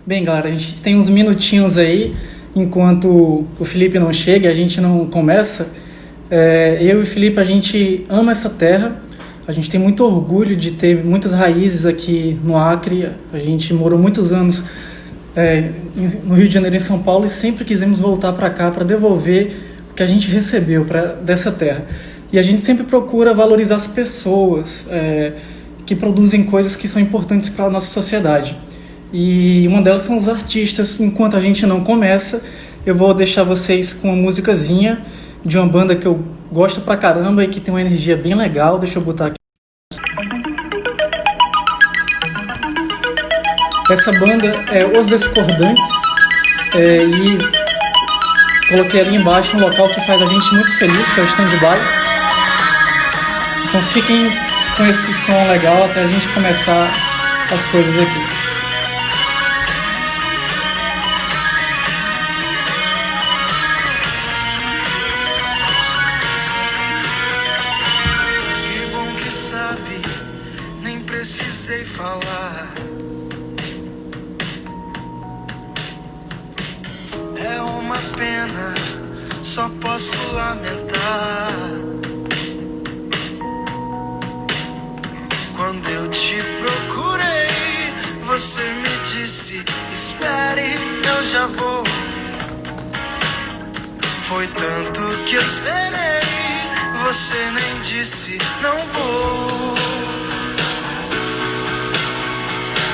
Bem, galera, a gente tem uns minutinhos aí, enquanto o Felipe não chega e a gente não começa. Eu e o Felipe, a gente ama essa terra, a gente tem muito orgulho de ter muitas raízes aqui no Acre. A gente morou muitos anos no Rio de Janeiro e em São Paulo e sempre quisemos voltar para cá para devolver o que a gente recebeu dessa terra. E a gente sempre procura valorizar as pessoas que produzem coisas que são importantes para a nossa sociedade. E uma delas são os artistas. Enquanto a gente não começa, eu vou deixar vocês com uma musicazinha de uma banda que eu gosto pra caramba e que tem uma energia bem legal. Deixa eu botar aqui. Essa banda é Os Discordantes, e coloquei ali embaixo um local que faz a gente muito feliz, que é o Stand-By. Então fiquem com esse som legal até a gente começar as coisas aqui. Precisei falar. É uma pena, só posso lamentar. Quando eu te procurei, você me disse: espere, eu já vou. Foi tanto que eu esperei, você nem disse não vou.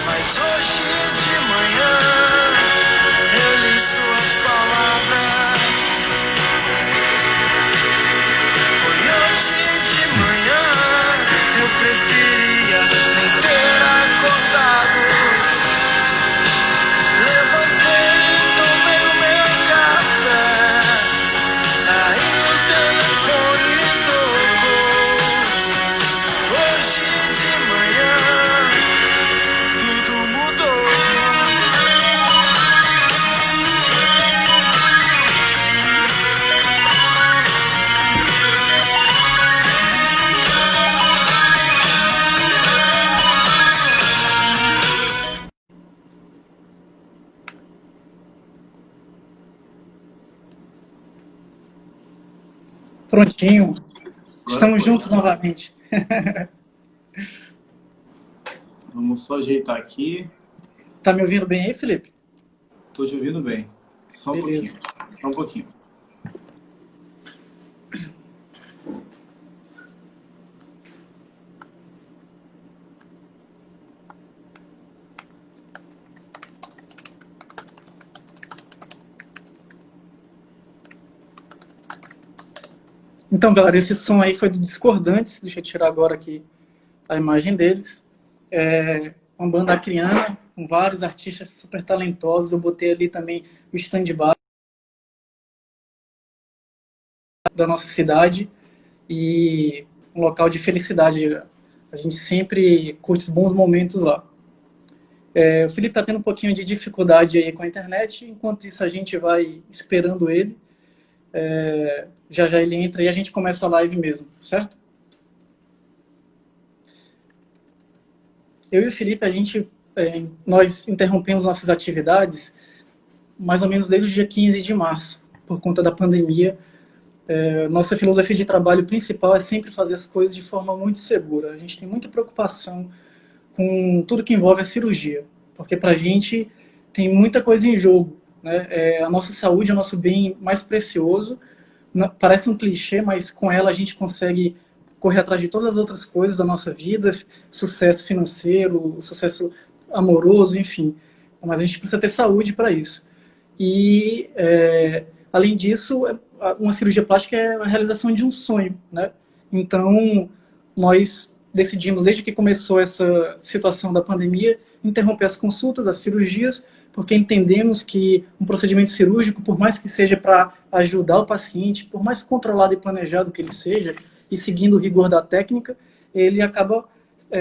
Mas hoje de manhã eu li suas palavras. Foi hoje de manhã, eu preferia nem ter acordado. Levantei, tomei o meu café, aí o telefone tocou. Hoje de manhã Prontinho. Estamos juntos novamente. Vamos só ajeitar aqui. Tá me ouvindo bem aí, Felipe? Tô te ouvindo bem. Só um Beleza. pouquinho. Só um pouquinho. Então, galera, esse som aí foi do Discordantes. Deixa eu tirar agora aqui a imagem deles. É uma banda acriana com vários artistas super talentosos. Eu botei ali também o Stand-By da nossa cidade e um local de felicidade. A gente sempre curte bons momentos lá. O Felipe está tendo um pouquinho de dificuldade aí com a internet. Enquanto isso, a gente vai esperando ele. Já já ele entra e a gente começa a live mesmo, certo? Eu e o Felipe, nós interrompemos nossas atividades mais ou menos desde o dia 15 de março, por conta da pandemia. Nossa filosofia de trabalho principal é sempre fazer as coisas de forma muito segura. A gente tem muita preocupação com tudo que envolve a cirurgia, porque para a gente tem muita coisa em jogo, né? A nossa saúde é o nosso bem mais precioso. Parece um clichê, mas com ela a gente consegue correr atrás de todas as outras coisas da nossa vida, sucesso financeiro, sucesso amoroso, enfim. Mas a gente precisa ter saúde para isso. E, além disso, uma cirurgia plástica é a realização de um sonho, né? Então, nós decidimos, desde que começou essa situação da pandemia, interromper as consultas, as cirurgias, porque entendemos que um procedimento cirúrgico, por mais que seja para ajudar o paciente, por mais controlado e planejado que ele seja, e seguindo o rigor da técnica, ele acaba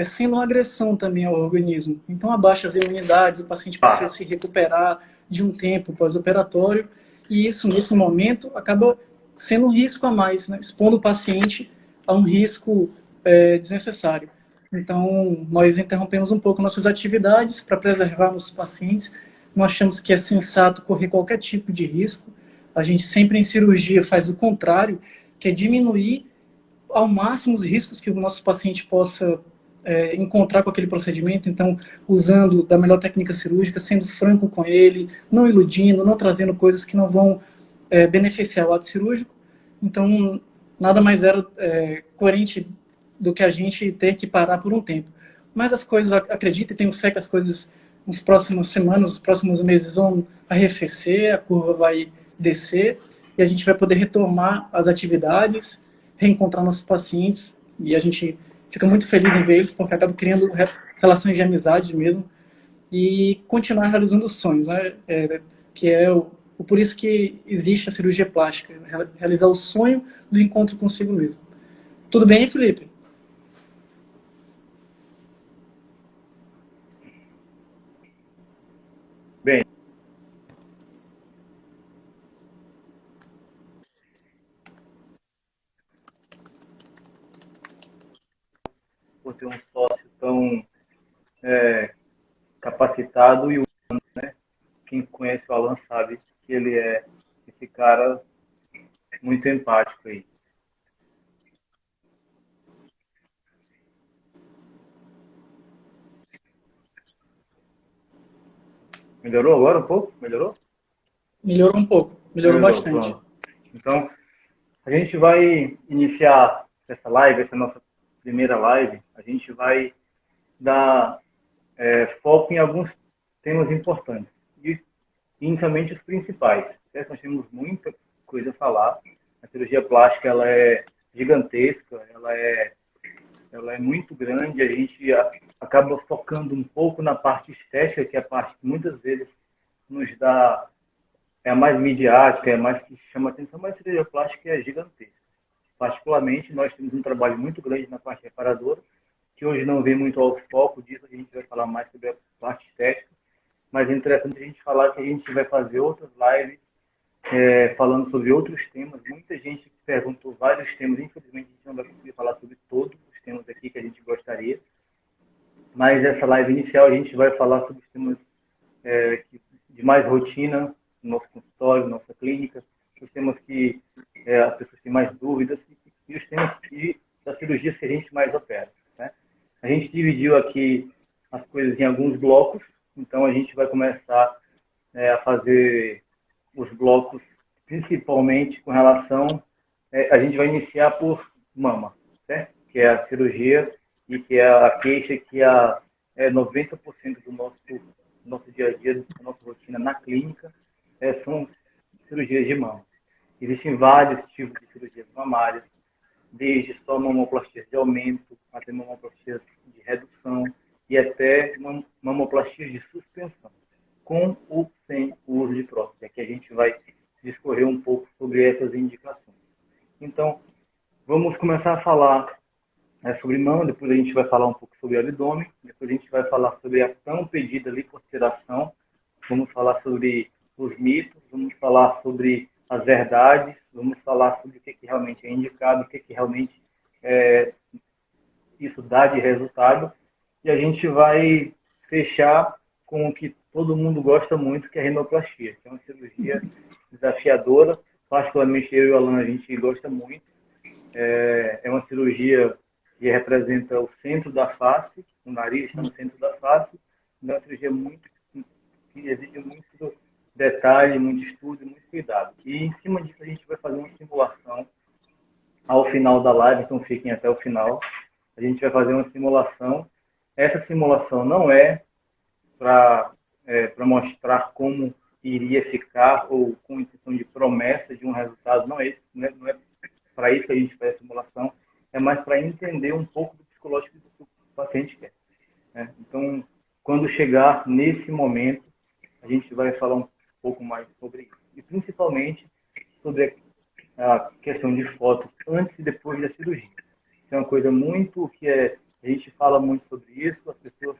sendo uma agressão também ao organismo. Então, abaixa as imunidades, o paciente precisa se recuperar de um tempo pós-operatório, e isso, nesse momento, acaba sendo um risco a mais, né? Expondo o paciente a um risco desnecessário. Então, nós interrompemos um pouco nossas atividades para preservarmos os pacientes, não achamos que é sensato correr qualquer tipo de risco. A gente sempre em cirurgia faz o contrário, que é diminuir ao máximo os riscos que o nosso paciente possa encontrar com aquele procedimento. Então, usando da melhor técnica cirúrgica, sendo franco com ele, não iludindo, não trazendo coisas que não vão beneficiar o ato cirúrgico. Então, nada mais era coerente do que a gente ter que parar por um tempo. Mas as coisas, acredito e tenho fé que as coisas nas próximas semanas, nos próximos meses vão arrefecer, a curva vai descer e a gente vai poder retomar as atividades, reencontrar nossos pacientes, e a gente fica muito feliz em ver eles, porque acaba criando relações de amizade mesmo, e continuar realizando os sonhos, né? Que é por isso que existe a cirurgia plástica, realizar o sonho do encontro consigo mesmo. Tudo bem, Felipe? Bem, por ter um sócio tão capacitado e quem conhece o Alan sabe que ele é esse cara muito empático aí. Melhorou agora um pouco? Melhorou? Melhorou um pouco, melhorou bastante. Pronto. Então, a gente vai iniciar essa live, essa é a nossa primeira live. A gente vai dar foco em alguns temas importantes. E, inicialmente, os principais. Certo? Nós temos muita coisa a falar. A cirurgia plástica ela é gigantesca, ela é muito grande. A gente acaba focando um pouco na parte estética, que é a parte que muitas vezes nos dá é a mais midiática, é a mais que chama atenção, mas a cirurgia plástica é gigantesca. Particularmente, nós temos um trabalho muito grande na parte reparadora, que hoje não vem muito ao foco disso, a gente vai falar mais sobre a parte estética, mas é interessante a gente falar que a gente vai fazer outras lives falando sobre outros temas. Muita gente perguntou vários temas, infelizmente a gente não vai conseguir falar sobre todos os temas aqui que a gente gostaria, mas essa live inicial a gente vai falar sobre os temas de mais rotina, no nosso consultório, nossa clínica, os temas que as pessoas têm mais dúvidas e os temas das cirurgias que a gente mais opera. Né? A gente dividiu aqui as coisas em alguns blocos, então a gente vai começar a fazer os blocos principalmente com relação... a gente vai iniciar por mama, certo? Que é a cirurgia e que é a queixa que é 90% do nosso dia a dia, da nossa rotina na clínica, são cirurgias de mama. Existem vários tipos de cirurgias mamárias, desde só mamoplastias de aumento, até mamoplastias de redução e até mamoplastias de suspensão, com ou sem o uso de prótese. Aqui a gente vai discorrer um pouco sobre essas indicações. Então, vamos começar a falar sobre mama, depois a gente vai falar um pouco sobre abdômen, depois a gente vai falar sobre a tão pedida lipoaspiração, vamos falar sobre os mitos, vamos falar sobre as verdades, vamos falar sobre o que realmente é indicado, o que realmente isso dá de resultado, e a gente vai fechar com o que todo mundo gosta muito, que é a rinoplastia, que é uma cirurgia desafiadora, particularmente eu e o Alan, a gente gosta muito. É uma cirurgia que representa o centro da face, o nariz está no centro da face, é uma cirurgia que exige muito detalhe, muito estudo, muito cuidado. E em cima disso a gente vai fazer uma simulação ao final da live, então fiquem até o final. A gente vai fazer uma simulação. Essa simulação não é para mostrar como iria ficar ou com intenção de promessa de um resultado, não é para isso que a gente faz a simulação, é mais para entender um pouco do psicológico do que o paciente quer. Né? Então, quando chegar nesse momento, a gente vai falar um pouco mais sobre isso. E principalmente sobre a questão de foto antes e depois da cirurgia. É uma coisa muito que a gente fala muito sobre isso, as pessoas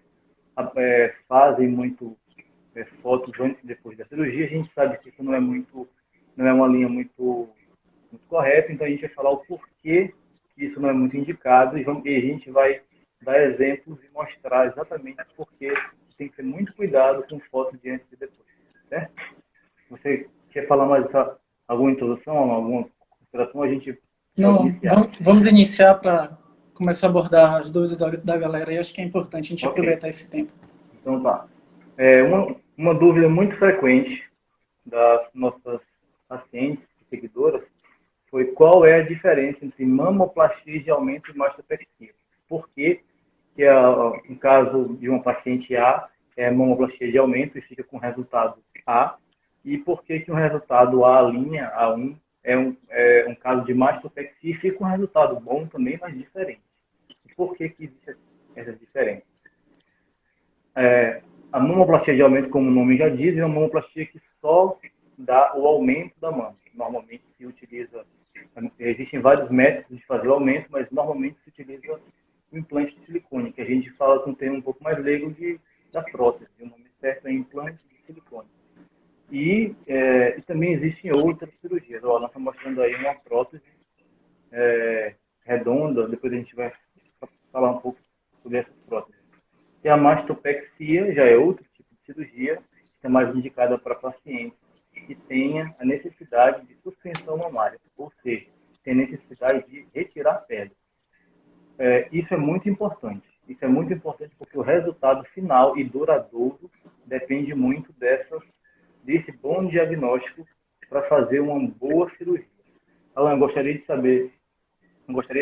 fazem muito fotos antes e depois da cirurgia. A gente sabe que isso não é uma linha muito correta, então a gente vai falar o porquê que isso não é muito indicado e a gente vai dar exemplos e mostrar exatamente por que tem que ter muito cuidado com fotos de antes e depois, certo? Você quer falar mais alguma introdução, alguma consideração? A gente pode Não, iniciar. vamos iniciar para começar a abordar as dúvidas da galera, e acho que é importante a gente Ok. aproveitar esse tempo. Então tá. Uma dúvida muito frequente das nossas pacientes e seguidoras foi qual é a diferença entre mamoplastia de aumento e mastopexia. Por que no caso de uma paciente A, é mamoplastia de aumento e fica com resultado A, e por que um resultado A', A1, é um caso de mastopexia e fica um resultado bom também, mas diferente. E por que existe essa diferença? A mamoplastia de aumento, como o nome já diz, é uma mamoplastia que só dá o aumento da mama. Normalmente se utiliza, existem vários métodos de fazer o aumento, mas normalmente se utiliza o implante de silicone, que a gente fala com um termo um pouco mais leigo da prótese. O nome certo é implante de silicone. E também existem outras cirurgias. O Alan está mostrando aí uma prótese redonda, depois a gente vai falar um pouco sobre essas próteses. E a mastopexia já é outro tipo de cirurgia, que é mais indicada para pacientes que tenha a necessidade de suspensão mamária, ou seja, tem necessidade de retirar a pedra. Isso é muito importante. Isso é muito importante porque o resultado final e duradouro depende muito desse bom diagnóstico para fazer uma boa cirurgia. Alan, gostaria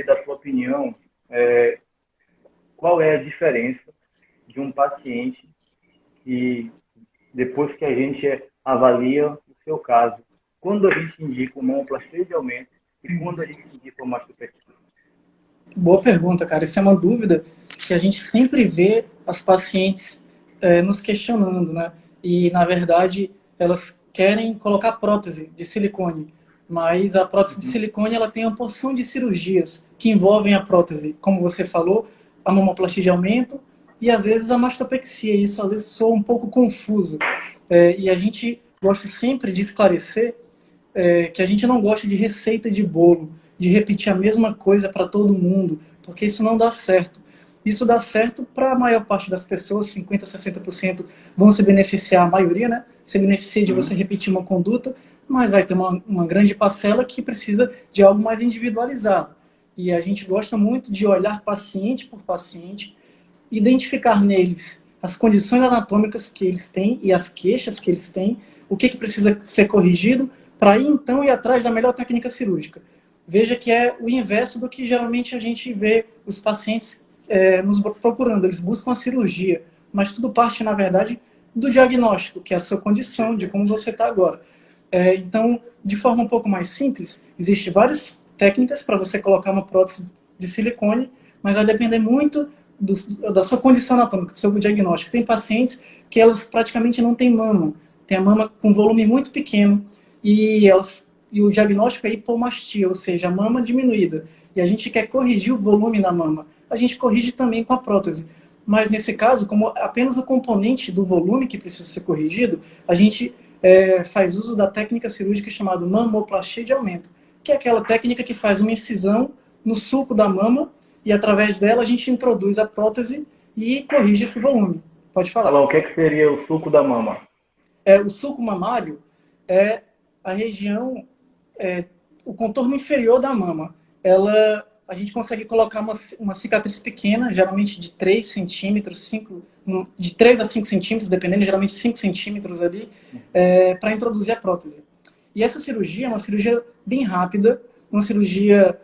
da sua opinião, qual é a diferença de um paciente que, depois que a gente avalia o seu caso, quando a gente indica uma mamoplastia de aumento e quando a gente indica uma mastopexia? Boa pergunta, cara. Isso é uma dúvida que a gente sempre vê as pacientes nos questionando, né? E, na verdade, elas querem colocar prótese de silicone, mas a prótese de silicone ela tem uma porção de cirurgias que envolvem a prótese, como você falou, a mamoplastia de aumento e, às vezes, a mastopexia. Isso, às vezes, soa um pouco confuso. E a gente gosta sempre de esclarecer que a gente não gosta de receita de bolo, de repetir a mesma coisa para todo mundo, porque isso não dá certo. Isso dá certo para a maior parte das pessoas, 50%, 60% vão se beneficiar, a maioria, né? Se beneficia de você repetir uma conduta, mas vai ter uma grande parcela que precisa de algo mais individualizado. E a gente gosta muito de olhar paciente por paciente, identificar neles as condições anatômicas que eles têm e as queixas que eles têm, o que precisa ser corrigido, para aí então ir atrás da melhor técnica cirúrgica. Veja que é o inverso do que geralmente a gente vê os pacientes nos procurando. Eles buscam a cirurgia, mas tudo parte, na verdade, do diagnóstico, que é a sua condição, de como você está agora. Então, de forma um pouco mais simples, existem várias técnicas para você colocar uma prótese de silicone, mas vai depender muito da sua condição anatômica, do seu diagnóstico. Tem pacientes que elas praticamente não têm mama, tem a mama com volume muito pequeno, e o diagnóstico é hipomastia, ou seja, a mama diminuída. E a gente quer corrigir o volume da mama. A gente corrige também com a prótese. Mas nesse caso, como apenas o componente do volume que precisa ser corrigido, a gente faz uso da técnica cirúrgica chamada mamoplastia de aumento, que é aquela técnica que faz uma incisão no sulco da mama e através dela a gente introduz a prótese e corrige esse volume. Pode falar. Alô, o que seria o sulco da mama? O sulco mamário é a região, o contorno inferior da mama. A gente consegue colocar uma cicatriz pequena, geralmente de 3 centímetros, de 3 a 5 centímetros, dependendo, geralmente 5 centímetros ali, para introduzir a prótese. E essa cirurgia é uma cirurgia bem rápida, uma cirurgia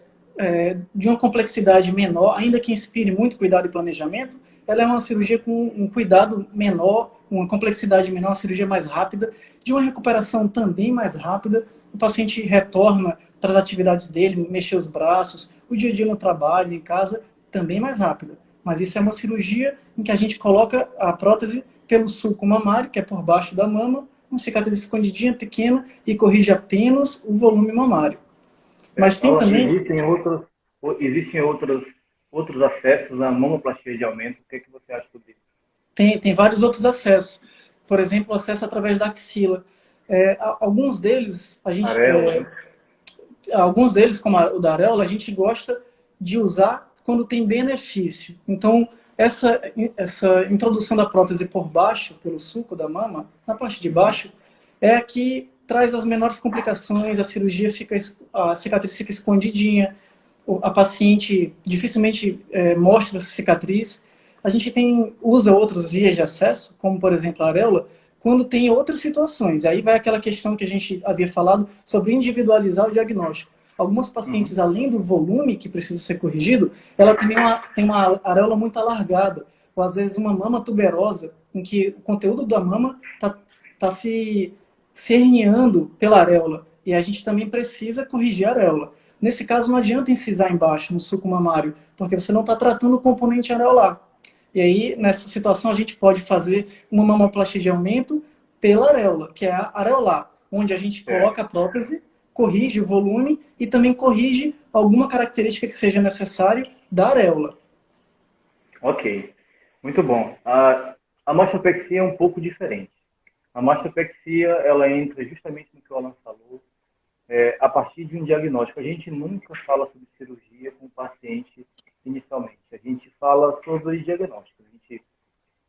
de uma complexidade menor, ainda que inspire muito cuidado e planejamento. Ela é uma cirurgia com um cuidado menor, uma complexidade menor, uma cirurgia mais rápida, de uma recuperação também mais rápida. O paciente retorna para as atividades dele, mexer os braços, o dia a dia no trabalho, em casa, também mais rápida. Mas isso é uma cirurgia em que a gente coloca a prótese pelo sulco mamário, que é por baixo da mama, uma cicatriz escondidinha, pequena, e corrige apenas o volume mamário. Mas tem também... Existem outros acessos à mamoplastia de aumento. O que você acha sobre isso? Tem vários outros acessos. Por exemplo, o acesso através da axila. Alguns deles, alguns deles, como o da areola, a gente gosta de usar quando tem benefício. Então, essa introdução da prótese por baixo, pelo sulco da mama, na parte de baixo, é a que traz as menores complicações, a cicatriz fica escondidinha, a paciente dificilmente mostra essa cicatriz. A gente usa outras vias de acesso, como por exemplo a areola, quando tem outras situações. Aí vai aquela questão que a gente havia falado sobre individualizar o diagnóstico. Algumas pacientes, além do volume que precisa ser corrigido, ela tem uma areola muito alargada, ou às vezes uma mama tuberosa, em que o conteúdo da mama está se herniando pela areola. E a gente também precisa corrigir a areola. Nesse caso, não adianta incisar embaixo, no sulco mamário, porque você não está tratando o componente areolar. E aí, nessa situação, a gente pode fazer uma mamoplastia de aumento pela areola, que é a areolar, onde a gente coloca a prótese, corrige o volume e também corrige alguma característica que seja necessária da areola. Ok, muito bom. A mastopexia é um pouco diferente. A mastopexia, ela entra justamente no que o Alan falou, a partir de um diagnóstico. A gente nunca fala sobre cirurgia com o paciente inicialmente. A gente fala sobre diagnóstico. A gente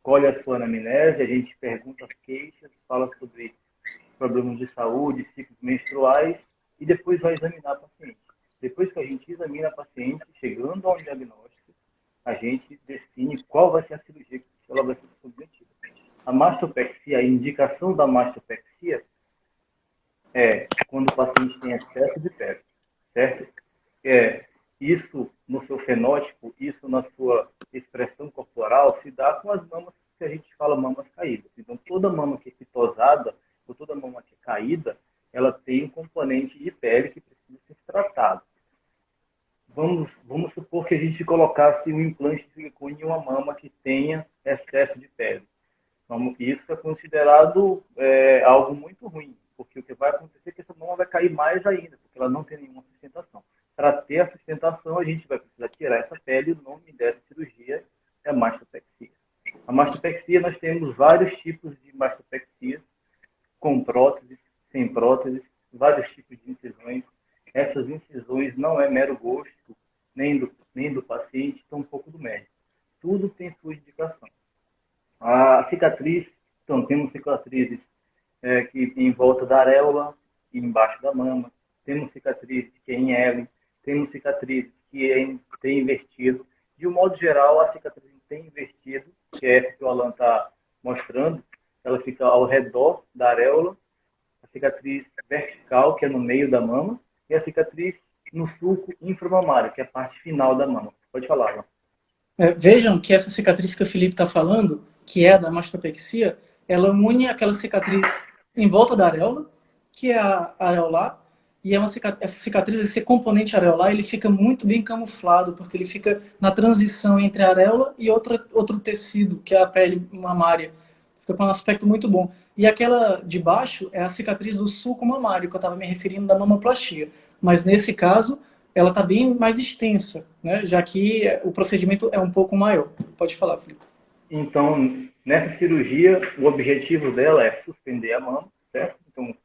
colhe a sua anamnese, a gente pergunta as queixas, fala sobre problemas de saúde, ciclos menstruais, e depois vai examinar a paciente. Depois que a gente examina a paciente, chegando ao diagnóstico, a gente define qual vai ser a cirurgia que ela vai ser submetida. A mastopexia, a indicação da mastopexia é quando o paciente tem excesso de pele, certo? Isso no seu fenótipo, isso na sua expressão corporal, se dá com as mamas que a gente fala mamas caídas. Então, toda mama que é pitosada, ou toda mama que é caída, ela tem um componente de pele que precisa ser tratado. Vamos supor que a gente colocasse um implante de silicone em uma mama que tenha excesso de pele. Então, isso é considerado algo muito ruim, porque o que vai acontecer é que essa mama vai cair mais ainda, porque ela não tem nenhuma sustentação. Para ter a sustentação, a gente vai precisar tirar essa pele, e o nome dessa cirurgia é mastopexia. A mastopexia, nós temos vários tipos de mastopexias, com próteses, sem próteses, vários tipos de incisões. Essas incisões não é mero gosto, nem do paciente, tampouco do médico. Tudo tem sua indicação. A cicatriz, então, temos cicatrizes que em volta da areola e embaixo da mama. Temos cicatrizes que é em L, temos cicatrizes que tem invertido. De um modo geral, a cicatriz tem invertido, que é essa que o Alan está mostrando, ela fica ao redor da areola. A cicatriz vertical, que é no meio da mama, e a cicatriz no sulco inframamário, que é a parte final da mama. Pode falar, Alan. Vejam que essa cicatriz que o Felipe está falando, que é a da mastopexia, ela une aquela cicatriz em volta da areola, que é a areolar, e essa cicatriz, esse componente areolar, ele fica muito bem camuflado, porque ele fica na transição entre a areola e outro tecido, que é a pele mamária. Fica com um aspecto muito bom. E aquela de baixo é a cicatriz do sulco mamário, que eu estava me referindo da mamoplastia. Mas nesse caso, ela está bem mais extensa, né? Já que o procedimento é um pouco maior. Pode falar, Felipe. Então, nessa cirurgia, o objetivo dela é suspender a mama, certo? Então,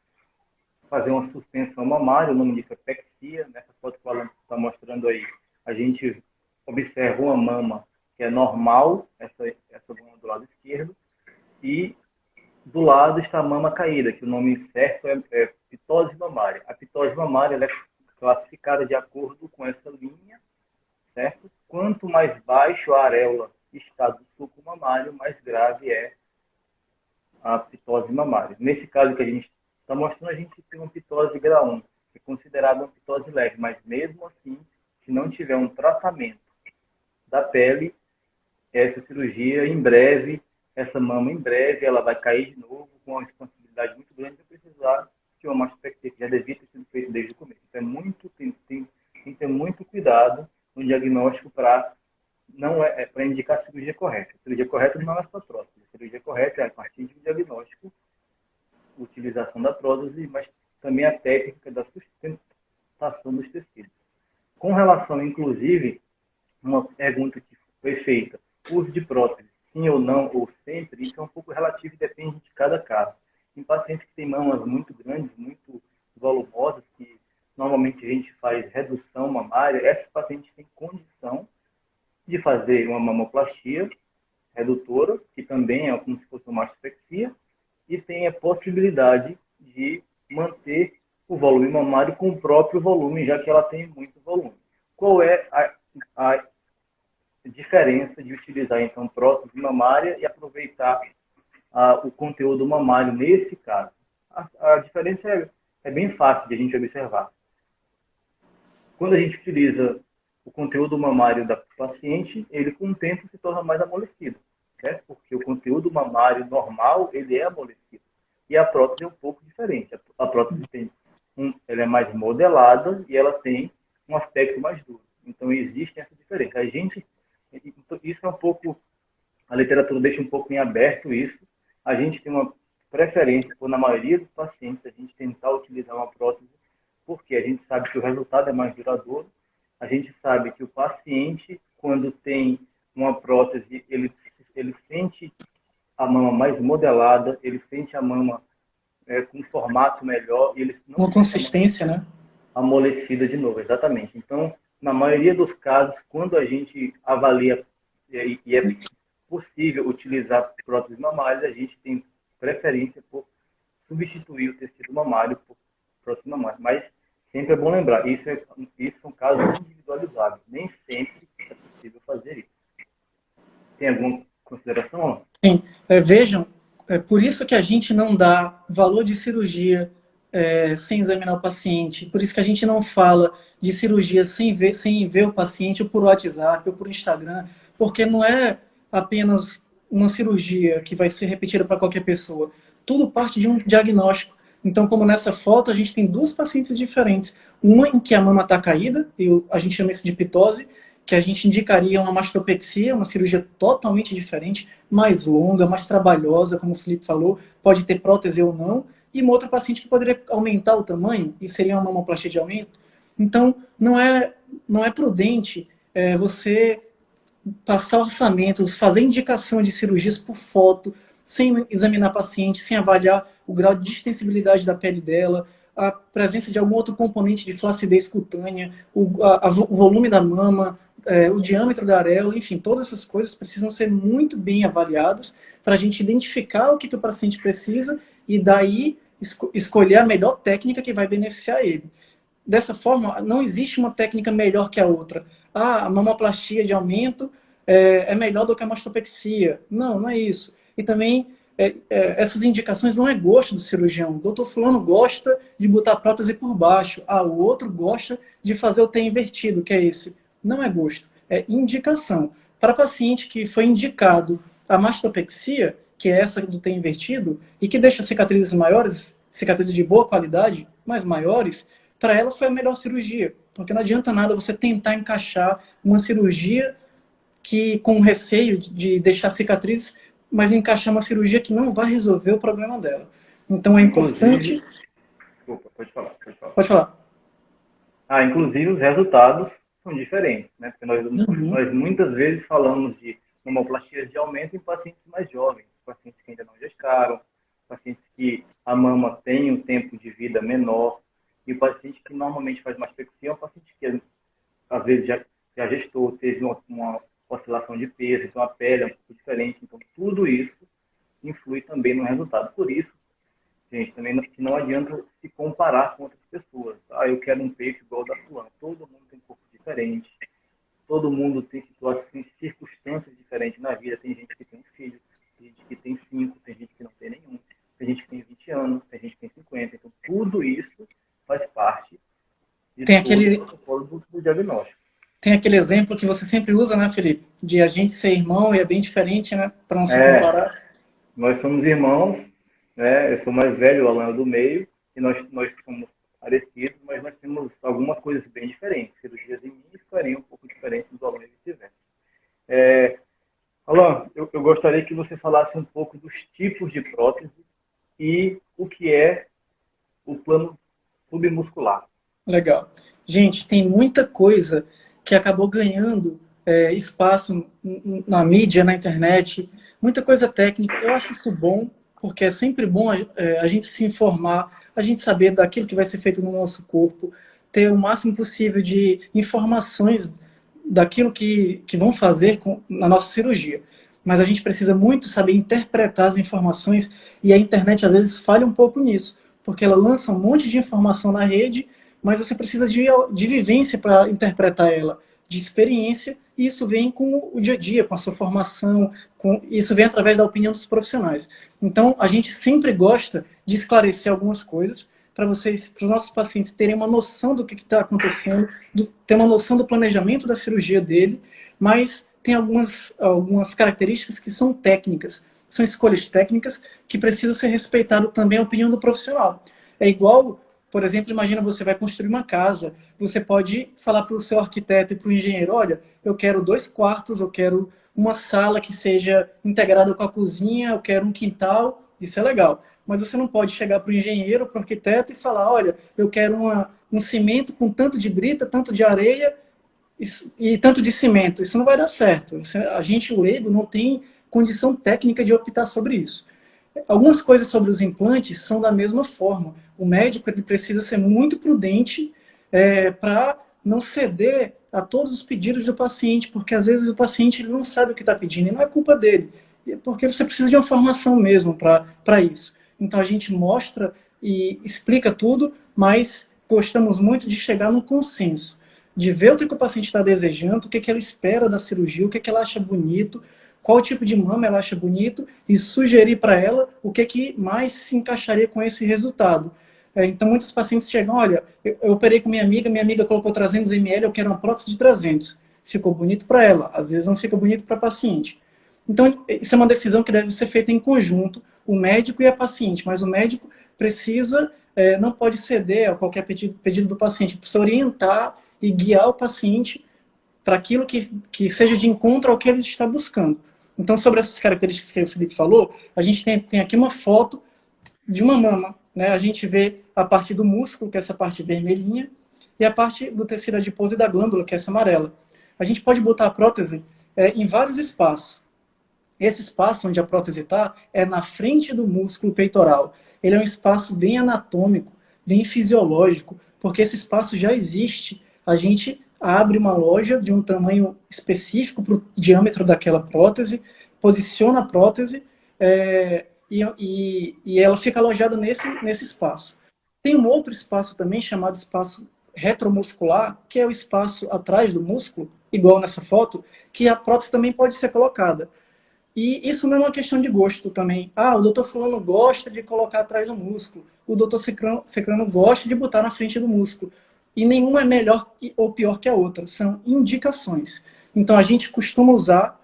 fazer uma suspensão mamária, o nome disso é pexia. Nessa foto que o Alan está mostrando aí, a gente observa uma mama que é normal, essa mama do lado esquerdo, e do lado está a mama caída, que o nome certo é pitose mamária. A pitose mamária ela é classificada de acordo com essa linha, certo? Quanto mais baixo a areola está do sulco mamário, mais grave é a pitose mamária. Nesse caso que a gente está mostrando, a gente tem uma pitose grau 1, que é considerada uma pitose leve, mas mesmo assim, se não tiver um tratamento da pele, essa cirurgia em breve, essa mama em breve, ela vai cair de novo com uma expansibilidade muito grande, vai precisar de uma mastopexia, que já devia ter sido feita desde o começo. Então tem que ter muito cuidado no diagnóstico para indicar a cirurgia correta. A cirurgia correta não é só prótese. A cirurgia correta é a partir de um diagnóstico, utilização da prótese, mas também a técnica da sustentação dos tecidos. Com relação, inclusive, uma pergunta que foi feita, uso de prótese, sim ou não, ou sempre, isso é um pouco relativo e depende de cada caso. Em pacientes que têm mamas muito grandes, muito volumosas, que normalmente a gente faz redução mamária, esses pacientes têm condição de fazer fazer uma mamoplastia redutora, que também é como se fosse uma mastopexia, e tem a possibilidade de manter o volume mamário com o próprio volume, já que ela tem muito volume. Qual é a diferença de utilizar, então, prótese mamária e aproveitar o conteúdo mamário nesse caso? A diferença é bem fácil de a gente observar. Quando a gente utiliza o conteúdo mamário da paciente, ele com o tempo se torna mais amolecido, certo? Porque o conteúdo mamário normal, ele é amolecido. E a prótese é um pouco diferente. A prótese ela é mais modelada e ela tem um aspecto mais duro. Então, existe essa diferença. Isso é um pouco, a literatura deixa um pouco em aberto isso. A gente tem uma preferência por, na maioria dos pacientes, a gente tentar utilizar uma prótese, porque a gente sabe que o resultado é mais duradouro. A gente sabe que o paciente, quando tem uma prótese, ele sente a mama mais modelada, ele sente a mama com um formato melhor, e ele não Uma consistência, né? amolecida de novo, exatamente. Então, na maioria dos casos, quando a gente avalia e é possível utilizar próteses mamárias, a gente tem preferência por substituir o tecido mamário por prótese mamária. Mas sempre é bom lembrar, isso são casos individualizados. Nem sempre é possível fazer isso. Tem alguma consideração? Sim. Vejam, é por isso que a gente não dá valor de cirurgia sem examinar o paciente. Por isso que a gente não fala de cirurgia sem ver o paciente, ou por WhatsApp, ou por Instagram, porque não é apenas uma cirurgia que vai ser repetida para qualquer pessoa. Tudo parte de um diagnóstico. Então, como nessa foto, a gente tem duas pacientes diferentes. Uma em que a mama está caída, a gente chama isso de pitose, que a gente indicaria uma mastopexia, uma cirurgia totalmente diferente, mais longa, mais trabalhosa, como o Felipe falou, pode ter prótese ou não, e uma outra paciente que poderia aumentar o tamanho, e seria uma mamoplastia de aumento. Então, não é prudente você passar orçamentos, fazer indicação de cirurgias por foto, sem examinar a paciente, sem avaliar o grau de distensibilidade da pele dela, a presença de algum outro componente de flacidez cutânea, o volume da mama, o diâmetro da areola, enfim, todas essas coisas precisam ser muito bem avaliadas para a gente identificar o que o paciente precisa e daí escolher a melhor técnica que vai beneficiar ele. Dessa forma, não existe uma técnica melhor que a outra. A mamoplastia de aumento é melhor do que a mastopexia. Não é isso. E também, essas indicações não é gosto do cirurgião. O doutor fulano gosta de botar a prótese por baixo. O outro gosta de fazer o T invertido, que é esse. Não é gosto, é indicação. Para paciente que foi indicado a mastopexia, que é essa do T invertido, e que deixa cicatrizes maiores, cicatrizes de boa qualidade, mas maiores, para ela foi a melhor cirurgia. Porque não adianta nada você tentar encaixar uma cirurgia que com receio de deixar cicatrizes, mas encaixar uma cirurgia que não vai resolver o problema dela. Então é importante... Desculpa, pode falar. Pode falar. Inclusive os resultados são diferentes, né? Porque nós muitas vezes falamos de mamoplastias de aumento em pacientes mais jovens, pacientes que ainda não gestaram, pacientes que a mama tem um tempo de vida menor, e o paciente que normalmente faz mastopexia é um paciente que às vezes já gestou, teve uma oscilação de peso, então a pele é um pouco diferente. Então tudo isso influi também no resultado. Por isso, gente, também que não adianta se comparar com outras pessoas. Eu quero um peito igual ao da fulana. Todo mundo tem um corpo diferente, todo mundo tem situações, circunstâncias diferentes na vida. Tem gente que tem um filho, tem gente que tem 5, tem gente que não tem nenhum, tem gente que tem 20 anos, tem gente que tem 50. Então tudo isso faz parte do diagnóstico. Tem aquele exemplo que você sempre usa, né, Felipe? De a gente ser irmão e é bem diferente, né? Para não se comparar. Nós somos irmãos, né? Eu sou mais velho, o Alan é do meio, e nós somos parecidos, mas nós temos algumas coisas bem diferentes. Cirurgias em mim ficariam um pouco diferentes do Alan e vice-versa. Alan, eu gostaria que você falasse um pouco dos tipos de prótese e o que é o plano submuscular. Legal. Gente, tem muita coisa que acabou ganhando espaço na mídia, na internet, muita coisa técnica. Eu acho isso bom, porque é sempre bom a gente se informar, a gente saber daquilo que vai ser feito no nosso corpo, ter o máximo possível de informações daquilo que vão fazer na nossa cirurgia. Mas a gente precisa muito saber interpretar as informações, e a internet às vezes falha um pouco nisso, porque ela lança um monte de informação na rede, mas você precisa de vivência para interpretar ela, de experiência, e isso vem com o dia a dia, com a sua formação, isso vem através da opinião dos profissionais. Então, a gente sempre gosta de esclarecer algumas coisas para os nossos pacientes terem uma noção do que está acontecendo, ter uma noção do planejamento da cirurgia dele, mas tem algumas características que são técnicas, são escolhas técnicas que precisam ser respeitado também a opinião do profissional. É igual, por exemplo, imagina você vai construir uma casa, você pode falar para o seu arquiteto e para o engenheiro, olha, eu quero 2 quartos, eu quero uma sala que seja integrada com a cozinha, eu quero um quintal, isso é legal. Mas você não pode chegar para o engenheiro, para o arquiteto e falar, olha, eu quero um cimento com tanto de brita, tanto de areia e tanto de cimento. Isso não vai dar certo. A gente, o leigo, não tem condição técnica de optar sobre isso. Algumas coisas sobre os implantes são da mesma forma. O médico ele precisa ser muito prudente para não ceder a todos os pedidos do paciente, porque às vezes o paciente ele não sabe o que está pedindo, e não é culpa dele, porque você precisa de uma formação mesmo para isso. Então a gente mostra e explica tudo, mas gostamos muito de chegar num consenso, de ver o que o paciente está desejando, o que ela espera da cirurgia, o que ela acha bonito, qual tipo de mama ela acha bonito, e sugerir para ela o que mais se encaixaria com esse resultado. Então, muitos pacientes chegam, olha, eu operei com minha amiga colocou 300 ml, eu quero uma prótese de 300. Ficou bonito para ela, às vezes não fica bonito para a paciente. Então, isso é uma decisão que deve ser feita em conjunto, o médico e a paciente, mas o médico precisa, não pode ceder a qualquer pedido do paciente, precisa orientar e guiar o paciente para aquilo que seja de encontro ao que ele está buscando. Então, sobre essas características que o Felipe falou, a gente tem aqui uma foto de uma mama, né? A gente vê a parte do músculo, que é essa parte vermelhinha, e a parte do tecido adiposo e da glândula, que é essa amarela. A gente pode botar a prótese em vários espaços. Esse espaço onde a prótese está é na frente do músculo peitoral. Ele é um espaço bem anatômico, bem fisiológico, porque esse espaço já existe. A gente abre uma loja de um tamanho específico para o diâmetro daquela prótese, posiciona a prótese e ela fica alojada nesse espaço. Tem um outro espaço também chamado espaço retromuscular, que é o espaço atrás do músculo, igual nessa foto, que a prótese também pode ser colocada. E isso não é uma questão de gosto também. O doutor fulano gosta de colocar atrás do músculo, o doutor ciclano gosta de botar na frente do músculo. E nenhuma é melhor ou pior que a outra, são indicações. Então a gente costuma usar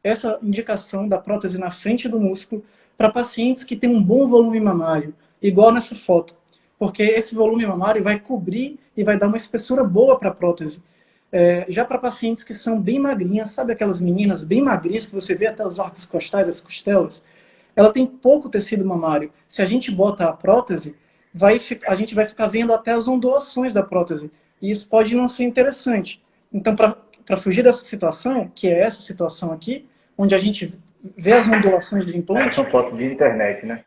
essa indicação da prótese na frente do músculo para pacientes que têm um bom volume mamário, igual nessa foto. Porque esse volume mamário vai cobrir e vai dar uma espessura boa para a prótese. Já para pacientes que são bem magrinhas, sabe aquelas meninas bem magrinhas que você vê até os arcos costais, as costelas? Ela tem pouco tecido mamário. Se a gente bota a prótese, a gente vai ficar vendo até as ondulações da prótese. E isso pode não ser interessante. Então, para fugir dessa situação, que é essa situação aqui, onde a gente vê as ondulações do implante... São fotos de internet, né?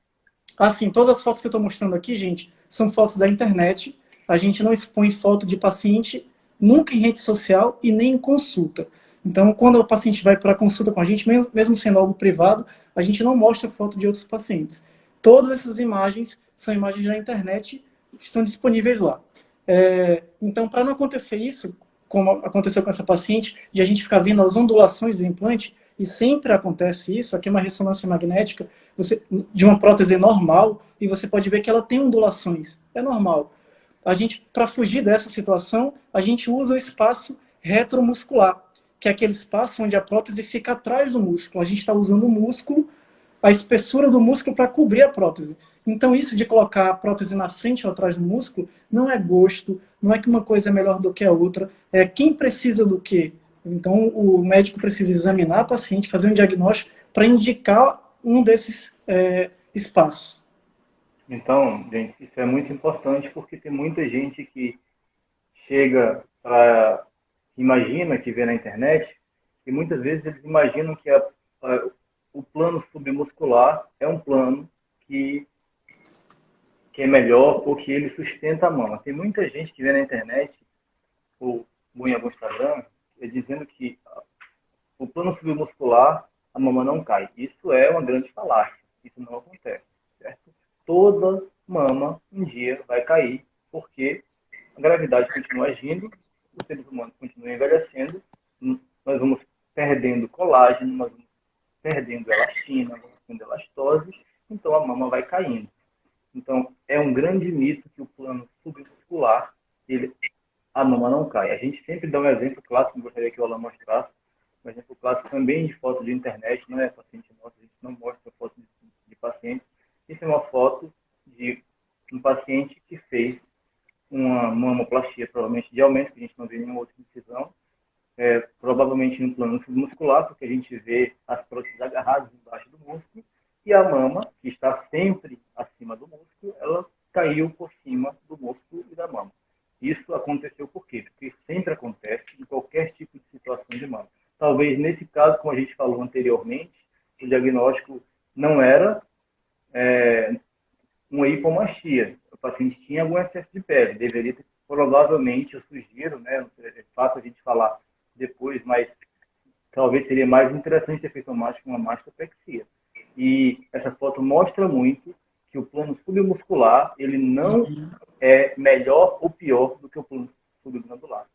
Assim, todas as fotos que eu estou mostrando aqui, gente, são fotos da internet. A gente não expõe foto de paciente nunca em rede social e nem em consulta. Então, quando o paciente vai para consulta com a gente, mesmo sendo algo privado, a gente não mostra foto de outros pacientes. Todas essas imagens são imagens da internet que estão disponíveis lá. Então, para não acontecer isso, como aconteceu com essa paciente, de a gente ficar vendo as ondulações do implante, e sempre acontece isso, aqui é uma ressonância magnética de uma prótese normal, e você pode ver que ela tem ondulações, é normal. Para fugir dessa situação, a gente usa o espaço retromuscular, que é aquele espaço onde a prótese fica atrás do músculo. A gente está usando o músculo, a espessura do músculo para cobrir a prótese. Então isso de colocar a prótese na frente ou atrás do músculo não é gosto, não é que uma coisa é melhor do que a outra, é quem precisa do quê. Então o médico precisa examinar a paciente, fazer um diagnóstico para indicar um desses espaços. Então, gente, isso é muito importante porque tem muita gente que chega imagina que vê na internet e muitas vezes eles imaginam que o plano submuscular é um plano que é melhor ou que ele sustenta a mama. Tem muita gente que vê na internet ou em algum Instagram, dizendo que o plano submuscular, a mama não cai. Isso é uma grande falácia. Isso não acontece, certo? Toda mama um dia vai cair, porque a gravidade continua agindo, os seres humanos continuam envelhecendo, nós vamos perdendo colágeno, nós vamos perdendo elastina, vamos perdendo elastose, então a mama vai caindo. Então, é um grande mito que o plano submuscular, a mama não cai. A gente sempre dá um exemplo clássico, que gostaria que o Alan mostrasse, um exemplo clássico também de foto de internet, não é paciente nosso, a gente não mostra foto de paciente. Isso é uma foto de um paciente que fez uma mamoplastia, provavelmente de aumento, que a gente não vê nenhuma outra incisão, provavelmente no plano submuscular, porque a gente vê as próteses agarradas embaixo do músculo, e a mama, que está sempre acima do músculo, ela caiu por cima do músculo e da mama. Isso aconteceu por quê? Porque sempre acontece em qualquer tipo de situação de mama. Talvez nesse caso, como a gente falou anteriormente, o diagnóstico não era uma hipomastia. O paciente tinha algum excesso de pele. Deveria ter, provavelmente, eu sugiro, né? É fácil a gente falar depois, mas talvez seria mais interessante ter feito uma mastopexia. E essa foto mostra muito que o plano submuscular, ele não é melhor ou pior do que o plano subglandular.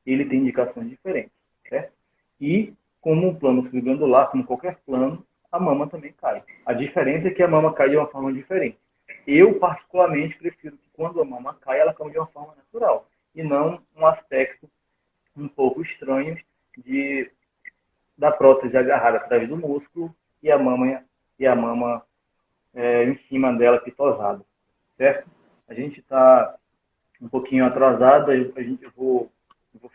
Ele tem indicações diferentes, certo? E, como o plano subglandular, como qualquer plano, a mama também cai. A diferença é que a mama cai de uma forma diferente. Eu, particularmente, prefiro que quando a mama cai, ela caia de uma forma natural, e não um aspecto um pouco estranho da prótese agarrada atrás do músculo e a mama em cima dela pitosada, certo? A gente está um pouquinho atrasado, eu vou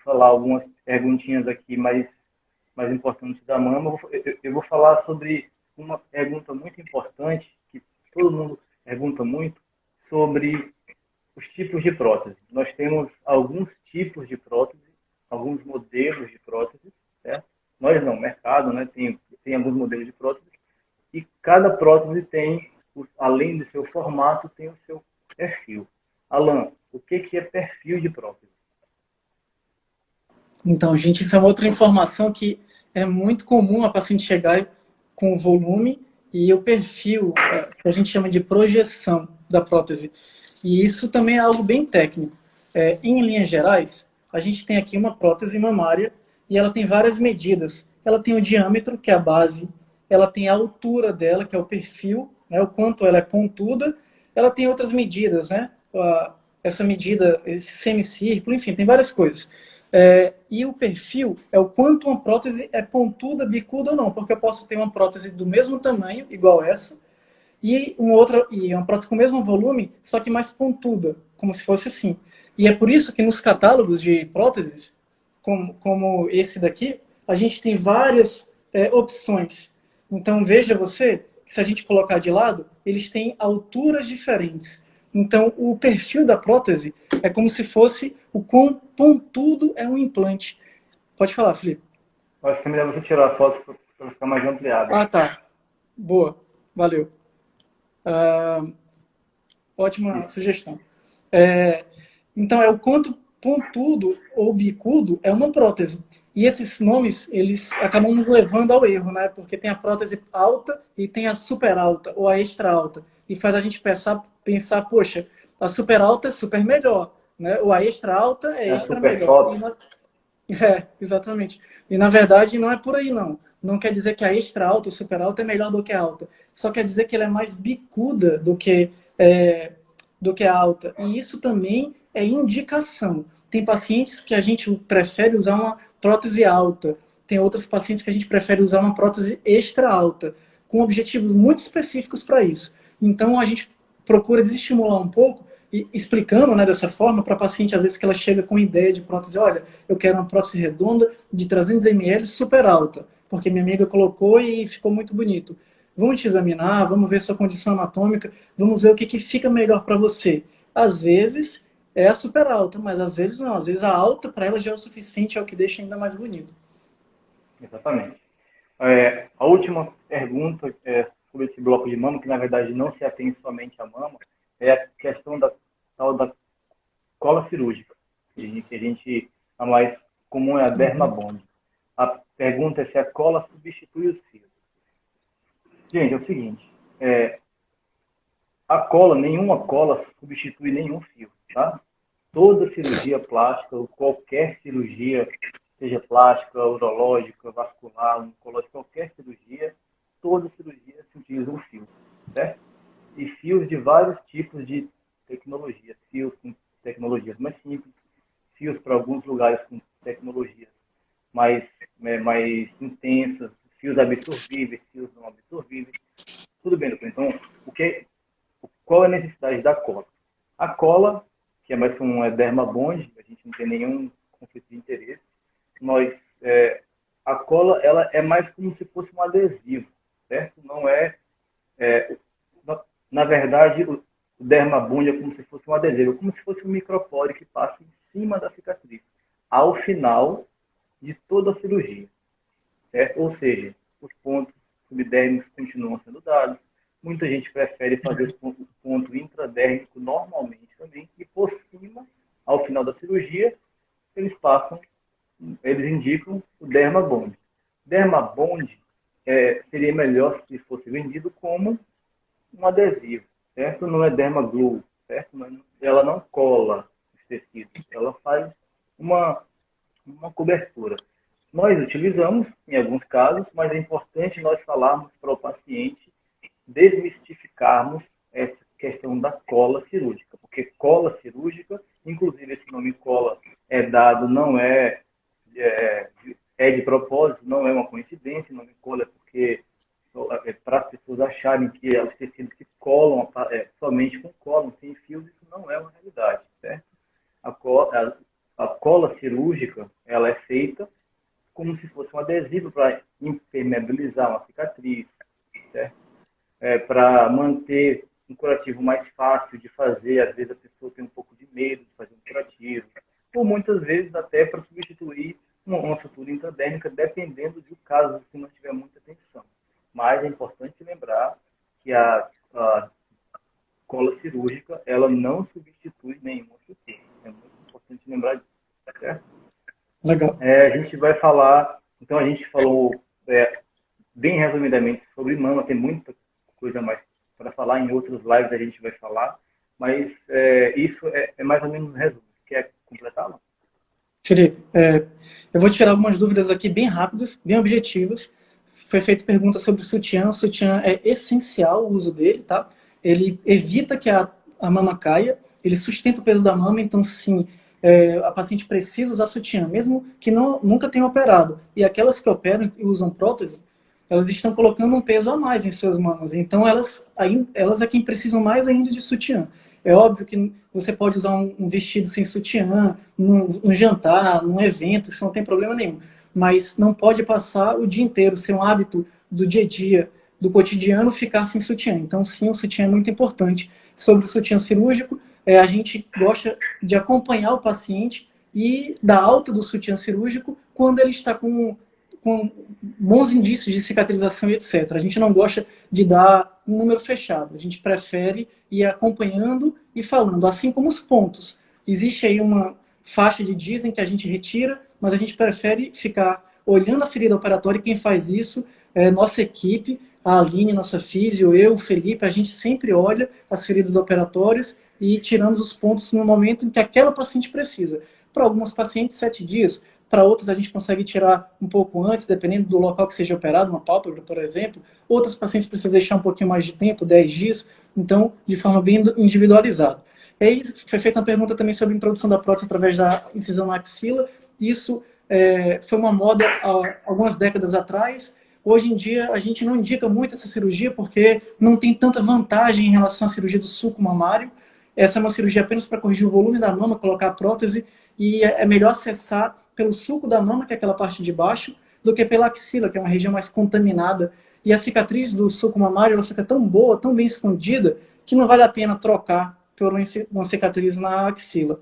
falar algumas perguntinhas aqui mais importantes da mama. Eu vou falar sobre uma pergunta muito importante, que todo mundo pergunta muito, sobre os tipos de prótese. Nós temos alguns tipos de prótese, alguns modelos de prótese, certo? Nós não, o mercado, né, tem alguns modelos de prótese, e cada prótese tem, além do seu formato, tem o seu perfil. Alan, o que é perfil de prótese? Então, gente, isso é uma outra informação que é muito comum a paciente chegar com o volume e o perfil, que a gente chama de projeção da prótese. E isso também é algo bem técnico. Em linhas gerais, a gente tem aqui uma prótese mamária e ela tem várias medidas. Ela tem o diâmetro, que é a base, ela tem a altura dela, que é o perfil, né, o quanto ela é pontuda. Ela tem outras medidas, né? Essa medida, esse semicírculo, enfim, tem várias coisas. E o perfil é o quanto uma prótese é pontuda, bicuda ou não, porque eu posso ter uma prótese do mesmo tamanho, igual essa, e uma prótese com o mesmo volume, só que mais pontuda, como se fosse assim. E é por isso que nos catálogos de próteses, como esse daqui, a gente tem várias opções. Então veja você, que se a gente colocar de lado, eles têm alturas diferentes. Então o perfil da prótese é como se fosse o quão pontudo é um implante. Pode falar, Felipe. Acho que é melhor você tirar a foto para ficar mais ampliada. Ah, tá. Boa. Valeu. Ótima sugestão. Então, é o quanto pontudo ou bicudo é uma prótese. E esses nomes, eles acabam nos levando ao erro, né? Porque tem a prótese alta e tem a super alta ou a extra alta. E faz a gente pensar, poxa, a super alta é super melhor, né? Ou a extra alta é extra super melhor. Exatamente. E na verdade não é por aí, não. Não quer dizer que a extra alta ou super alta é melhor do que a alta. Só quer dizer que ela é mais bicuda do que a alta. E isso também é indicação. Tem pacientes que a gente prefere usar uma prótese alta. Tem outros pacientes que a gente prefere usar uma prótese extra alta, com objetivos muito específicos para isso. Então a gente procura desestimular um pouco, e explicando, né, dessa forma para a paciente, às vezes que ela chega com ideia de prótese, olha, eu quero uma prótese redonda de 300 ml super alta, porque minha amiga colocou e ficou muito bonito. Vamos te examinar, vamos ver sua condição anatômica, vamos ver o que fica melhor para você. Às vezes é a super alta, mas às vezes não. Às vezes a alta para ela já é o suficiente, é o que deixa ainda mais bonito. Exatamente. A última pergunta sobre esse bloco de mama, que na verdade não se atém somente à mama, é a questão da cola cirúrgica, que a mais comum é a dermabond. se a cola substitui os fios. Gente, é o seguinte, nenhuma cola substitui nenhum fio, tá? Toda cirurgia plástica, ou qualquer cirurgia, seja plástica, urológica, vascular, oncológica, qualquer cirurgia, toda cirurgia se utiliza um fio, certo? E fios de vários tipos de tecnologia, fios com tecnologias mais simples, fios para alguns lugares com tecnologias mais intensas, fios absorvíveis, fios não absorvíveis. Tudo bem, doutor. Então, qual é a necessidade da cola? A cola, que é mais que um dermabond, a gente não tem nenhum conflito de interesse, a cola ela é mais como se fosse um adesivo, certo? Não na verdade, o dermabond é como se fosse um adesivo, como se fosse um micropore que passa em cima da cicatriz, ao final de toda a cirurgia, certo? Ou seja, os pontos subdérmicos continuam sendo dados, muita gente prefere fazer o ponto intradérmico normalmente também, e por cima, ao final da cirurgia, eles indicam o dermabond. Dermabond seria melhor se fosse vendido como um adesivo, certo? Não é dermaglue, certo? Ela não cola os tecidos, ela faz uma cobertura. Nós utilizamos em alguns casos, mas é importante nós falarmos para o paciente, desmistificarmos essa questão da cola cirúrgica, porque cola cirúrgica, inclusive esse nome cola dado, não é de propósito, não é uma coincidência, o nome cola é porque para as pessoas acharem que os tecidos que colam somente com cola, sem fios, isso não é uma realidade, certo? A cola cirúrgica, ela é feita como se fosse um adesivo para impermeabilizar uma cicatriz, certo? Para manter um curativo mais fácil de fazer, às vezes a pessoa tem um pouco de medo de fazer um curativo, ou muitas vezes até para substituir uma sutura intradérmica, dependendo do caso, se não tiver muita tensão. Mas é importante lembrar que a cola cirúrgica, ela não substitui nenhuma sutura. É muito importante lembrar disso, tá certo? Legal. A gente vai falar, então a gente falou bem resumidamente sobre mama, tem muita coisa mais para falar, em outros lives a gente vai falar, mas isso é mais ou menos um resumo. Quer completá-lo? Felipe, eu vou tirar algumas dúvidas aqui bem rápidas, bem objetivas. Foi feita pergunta sobre o sutiã. O sutiã é essencial o uso dele, tá? Ele evita que a mama caia, ele sustenta o peso da mama, então sim, a paciente precisa usar sutiã, mesmo que nunca tenha operado. E aquelas que operam e usam prótese, elas estão colocando um peso a mais em suas mamas, então elas é quem precisam mais ainda de sutiã. É óbvio que você pode usar um vestido sem sutiã, num jantar, num evento, isso não tem problema nenhum. Mas não pode passar o dia inteiro, ser um hábito do dia a dia, do cotidiano, ficar sem sutiã. Então, sim, o sutiã é muito importante. Sobre o sutiã cirúrgico, a gente gosta de acompanhar o paciente e dar alta do sutiã cirúrgico quando ele está com bons indícios de cicatrização e etc. A gente não gosta de dar um número fechado. A gente prefere ir acompanhando e falando, assim como os pontos. Existe aí uma faixa de dias em que a gente retira, mas a gente prefere ficar olhando a ferida operatória, e quem faz isso é nossa equipe, a Aline, nossa físio, eu, o Felipe, a gente sempre olha as feridas operatórias e tiramos os pontos no momento em que aquela paciente precisa. Para alguns pacientes, 7 dias, para outros a gente consegue tirar um pouco antes, dependendo do local que seja operado, uma pálpebra, por exemplo. Outros pacientes precisam deixar um pouquinho mais de tempo, 10 dias, então de forma bem individualizada. E aí foi feita uma pergunta também sobre a introdução da prótese através da incisão na axila. Isso foi uma moda há algumas décadas atrás. Hoje em dia a gente não indica muito essa cirurgia porque não tem tanta vantagem em relação à cirurgia do sulco mamário. Essa é uma cirurgia apenas para corrigir o volume da mama, colocar a prótese, e é melhor acessar pelo sulco da mama, que é aquela parte de baixo, do que pela axila, que é uma região mais contaminada. E a cicatriz do sulco mamário ela fica tão boa, tão bem escondida, que não vale a pena trocar por uma cicatriz na axila.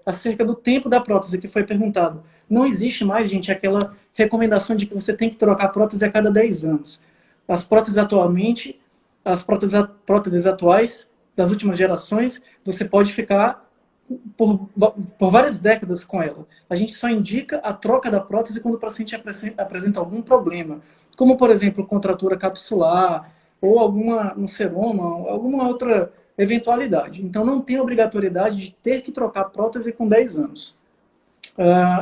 Acerca do tempo da prótese, que foi perguntado. Não existe mais, gente, aquela recomendação de que você tem que trocar a prótese a cada 10 anos. As próteses atuais das últimas gerações, você pode ficar por várias décadas com ela. A gente só indica a troca da prótese quando o paciente apresenta algum problema, como, por exemplo, contratura capsular ou um seroma, alguma outra eventualidade. Então, não tem obrigatoriedade de ter que trocar prótese com 10 anos.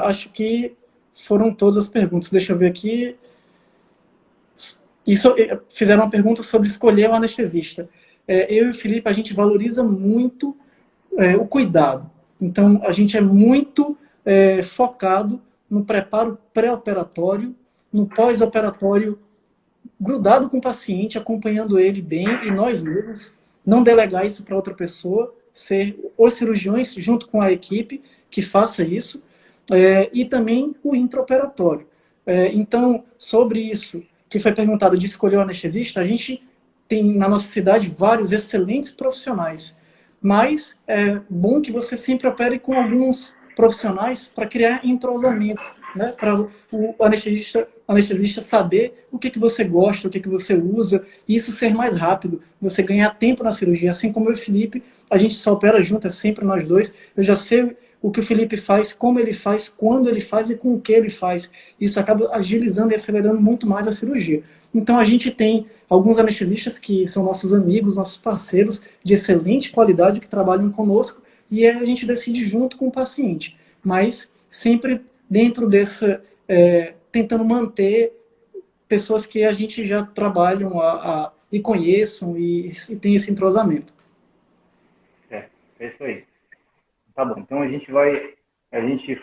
Acho que foram todas as perguntas. Deixa eu ver aqui. Fizeram uma pergunta sobre escolher o anestesista. Eu e o Felipe, a gente valoriza muito o cuidado. Então, a gente é muito focado no preparo pré-operatório, no pós-operatório, grudado com o paciente, acompanhando ele bem, e nós mesmos, não delegar isso para outra pessoa, ser os cirurgiões, junto com a equipe, que faça isso, e também o intraoperatório. Então, sobre isso, que foi perguntado de escolher o anestesista, a gente tem na nossa cidade vários excelentes profissionais, mas é bom que você sempre opere com alguns profissionais para criar entrosamento, né? Para o anestesista saber o que você gosta, o que você usa, e isso ser mais rápido, você ganhar tempo na cirurgia. Assim como eu e o Felipe, a gente só opera junto, é sempre nós dois. Eu já sei o que o Felipe faz, como ele faz, quando ele faz e com o que ele faz. Isso acaba agilizando e acelerando muito mais a cirurgia. Então a gente tem alguns anestesistas que são nossos amigos, nossos parceiros de excelente qualidade que trabalham conosco, e a gente decide junto com o paciente, mas sempre dentro dessa, tentando manter pessoas que a gente já trabalham e conheçam e tem esse entrosamento. É isso aí. Tá bom, então a gente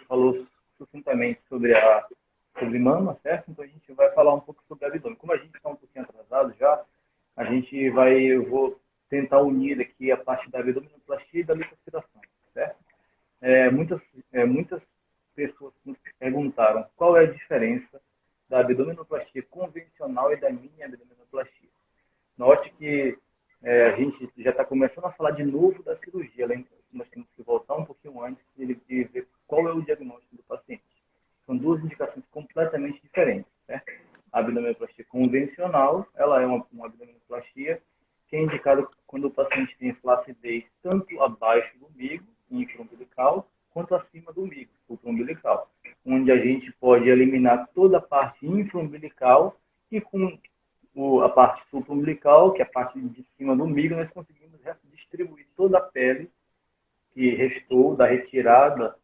falou sucintamente sobre mama, certo? Então a gente vai falar um pouco sobre abdômen. Como a gente está um pouquinho atrasado já, eu vou tentar unir aqui a parte da abdominoplastia e da lipoaspiração, certo? Muitas pessoas nos perguntaram qual é a diferença da abdominoplastia convencional e da mini abdominoplastia. Note que a gente já está começando a falar de novo da cirurgia, nós temos que voltar um pouquinho antes de ver qual é o diagnóstico do paciente. São duas indicações completamente diferentes, certo? A abdominoplastia convencional, ela é uma abdominoplastia que é indicada quando o paciente tem flacidez tanto abaixo do umbigo, infraumbilical, quanto acima do umbigo, supraumbilical, onde a gente pode eliminar toda a parte infraumbilical e com a parte supraumbilical, que é a parte de cima do umbigo, nós conseguimos distribuir toda a pele que restou da retirada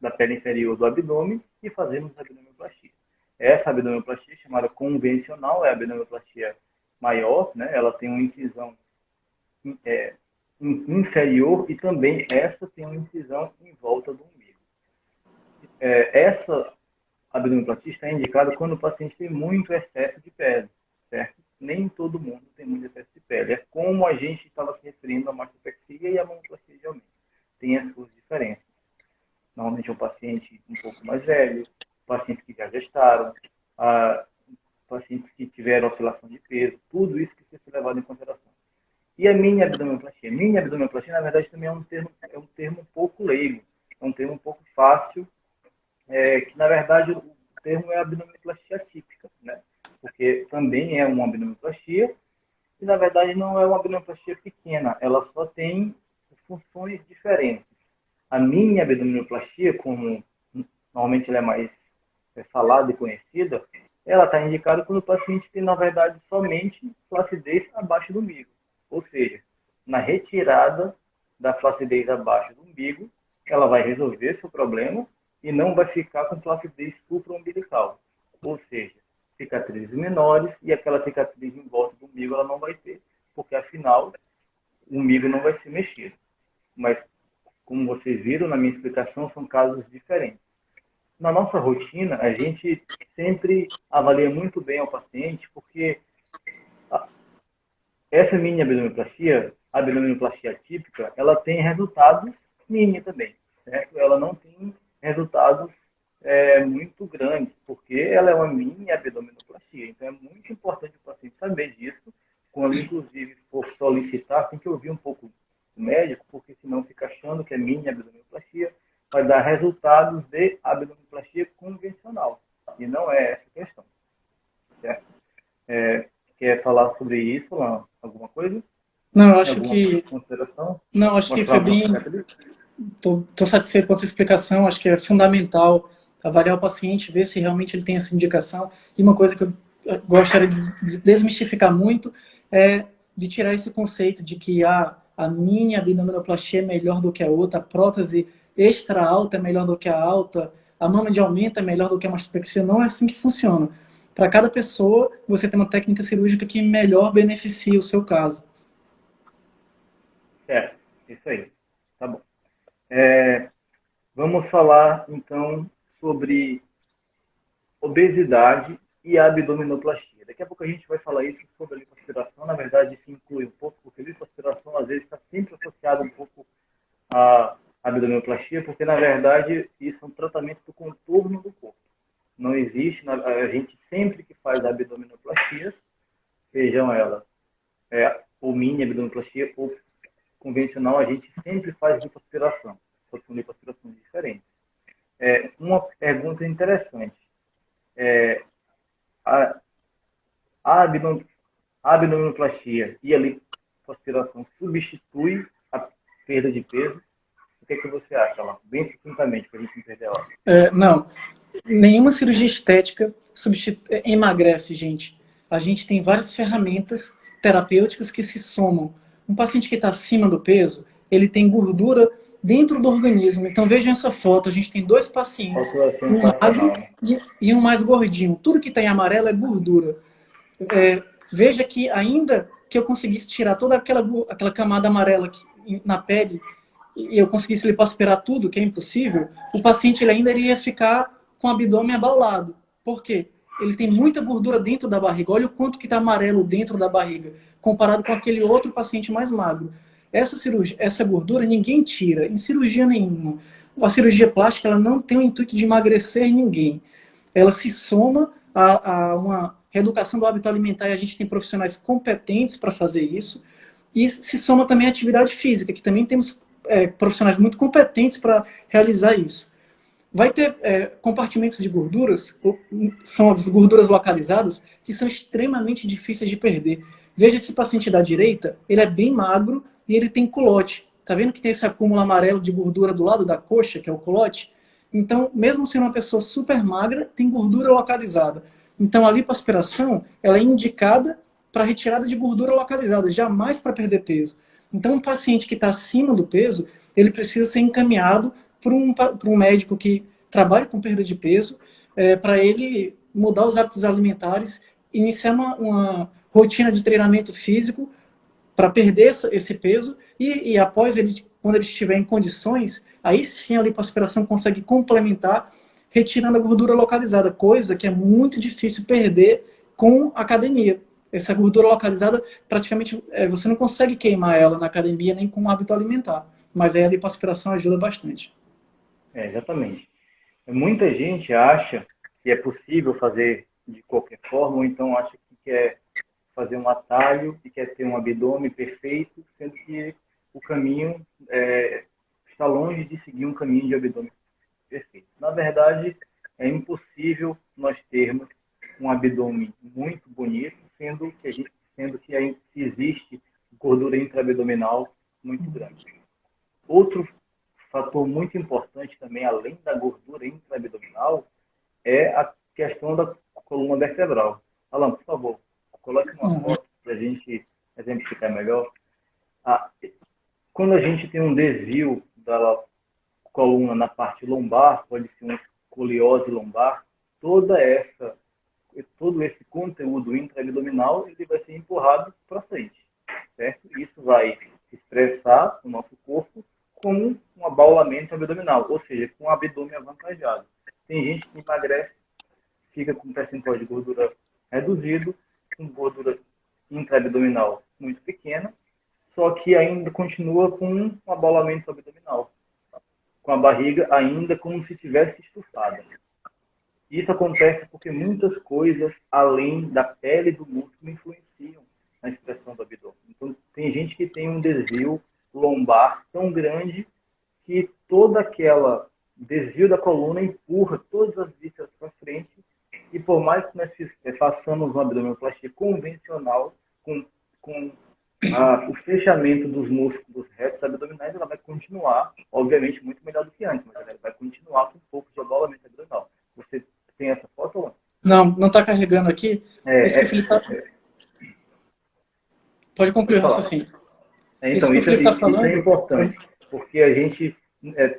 da pele inferior do abdômen e fazemos a abdominoplastia. Essa abdominoplastia, chamada convencional, é a abdominoplastia maior, né? Ela tem uma incisão inferior e também essa tem uma incisão em volta do umbigo. Essa abdominoplastia está indicada quando o paciente tem muito excesso de pele, certo? Nem todo mundo tem muito excesso de pele. É como a gente estava se referindo à mastopexia e à mamoplastia de aumento. Tem as suas diferenças. Normalmente é um paciente um pouco mais velho, pacientes que já gestaram, pacientes que tiveram oscilação de peso, tudo isso precisa ser levado em consideração. E a mini abdominoplastia? Mini abdominoplastia, na verdade, também é um termo um pouco leigo, é um termo um pouco fácil, que na verdade o termo é abdominoplastia típica, né? Porque também é uma abdominoplastia e na verdade não é uma abdominoplastia pequena, ela só tem funções diferentes. A mini abdominoplastia, como normalmente ela é mais falada e conhecida, ela está indicada quando o paciente tem na verdade somente flacidez abaixo do umbigo, ou seja, na retirada da flacidez abaixo do umbigo, ela vai resolver seu problema e não vai ficar com flacidez supraumbilical. Ou seja, cicatrizes menores e aquela cicatriz em volta do umbigo ela não vai ter, porque afinal o umbigo não vai ser mexido. Mas, como vocês viram na minha explicação, são casos diferentes. Na nossa rotina, a gente sempre avalia muito bem o paciente, porque essa mini abdominoplastia, a abdominoplastia típica, ela tem resultados mini também, certo? Ela não tem resultados muito grandes, porque ela é uma mini abdominoplastia. Então, é muito importante o paciente saber disso. Quando, inclusive, for solicitar, tem que ouvir um pouco o médico, porque senão fica achando que é mini abdominoplastia, vai dar resultados de abdominoplastia convencional. E não é essa a questão, certo? Quer falar sobre isso, Lan? Alguma coisa? Não, eu Tem acho alguma que consideração? não, acho que Mostrar foi alguma bem. cicatriz? Estou satisfeito com a tua explicação. Acho que é fundamental avaliar o paciente, ver se realmente ele tem essa indicação. E uma coisa que eu gostaria de desmistificar muito é de tirar esse conceito de que a minha abdominoplastia é melhor do que a outra, a prótese extra alta é melhor do que a alta, a mama de aumento é melhor do que a mastopexia. Não é assim que funciona. Para cada pessoa, você tem uma técnica cirúrgica que melhor beneficia o seu caso. Certo, isso aí. Tá bom. É, vamos falar, então, sobre obesidade e abdominoplastia. Daqui a pouco a gente vai falar isso sobre a lipoaspiração. Na verdade, isso inclui um pouco, porque a lipoaspiração, às vezes, está sempre associada um pouco à abdominoplastia, porque, na verdade, isso é um tratamento do contorno do corpo. Não existe, a gente sempre que faz abdominoplastias, sejam elas ou mini abdominoplastia ou convencional, a gente sempre faz lipoaspiração, só que são lipoaspirações diferentes. Uma pergunta interessante. A, a abdominoplastia e a lipoaspiração substitui a perda de peso? O que você acha, lá? Bem sucintamente, para a gente não perder a hora. Não, nenhuma cirurgia estética emagrece, gente. A gente tem várias ferramentas terapêuticas que se somam. Um paciente que está acima do peso, ele tem gordura dentro do organismo. Então vejam essa foto, a gente tem dois pacientes, Qual que um magro sensacional, né? e um mais gordinho. Tudo que está em amarelo é gordura. Veja que ainda que eu conseguisse tirar toda aquela camada amarela na pele e eu conseguisse lipoaspirar tudo, que é impossível, o paciente ele ainda iria ficar com o abdômen abaulado. Por quê? Ele tem muita gordura dentro da barriga. Olha o quanto que está amarelo dentro da barriga, comparado com aquele outro paciente mais magro. Essa gordura ninguém tira, em cirurgia nenhuma. A cirurgia plástica ela não tem o intuito de emagrecer ninguém. Ela se soma a uma reeducação do hábito alimentar e a gente tem profissionais competentes para fazer isso. E se soma também a atividade física, que também temos profissionais muito competentes para realizar isso. Vai ter compartimentos de gorduras, são as gorduras localizadas, que são extremamente difíceis de perder. Veja esse paciente da direita, ele é bem magro e ele tem culote. Tá vendo que tem esse acúmulo amarelo de gordura do lado da coxa, que é o culote? Então, mesmo sendo uma pessoa super magra, tem gordura localizada. Então, a lipoaspiração, ela é indicada para retirada de gordura localizada, jamais para perder peso. Então, um paciente que está acima do peso, ele precisa ser encaminhado para um médico que trabalhe com perda de peso, para ele mudar os hábitos alimentares, iniciar uma rotina de treinamento físico para perder esse peso e após quando ele estiver em condições, aí sim a lipoaspiração consegue complementar, retirando a gordura localizada, coisa que é muito difícil perder com academia. Essa gordura localizada, praticamente, você não consegue queimar ela na academia nem com o hábito alimentar. Mas aí a lipoaspiração ajuda bastante. Exatamente. Muita gente acha que é possível fazer de qualquer forma, ou então acha que quer fazer um atalho e quer ter um abdômen perfeito, sendo que o caminho está longe de seguir um caminho de abdômen perfeito. Na verdade, é impossível nós termos um abdômen muito bonito, sendo que existe gordura intraabdominal muito grande. Outro fator muito importante também, além da gordura intraabdominal, é a questão da coluna vertebral. Alan, por favor, coloque uma foto para a gente exemplificar melhor. Quando a gente tem um desvio da coluna na parte lombar, pode ser uma escoliose lombar, todo esse conteúdo intraabdominal ele vai ser empurrado para frente, certo? Isso vai expressar o nosso corpo como um abaulamento abdominal, ou seja, com um abdômen avantajado. Tem gente que emagrece, fica com um percentual de gordura reduzido, com gordura intraabdominal muito pequena, só que ainda continua com um abaulamento abdominal, com a barriga ainda como se estivesse estufada. Isso acontece porque muitas coisas, além da pele e do músculo, influenciam na expressão do abdômen. Então, tem gente que tem um desvio lombar tão grande que toda aquela desvio da coluna empurra todas as vísceras para frente e por mais que nós façamos uma abdominoplastia convencional, com o fechamento dos músculos retos abdominais, ela vai continuar, obviamente, muito melhor do que antes, mas ela vai continuar com um pouco de abalamento abdominal. Você tem essa foto ou Não, não está carregando aqui. Isso que o Felipe tá... Pode concluir o falar. raciocínio. Então, Isso que o Felipe está isso falando... é importante, porque a gente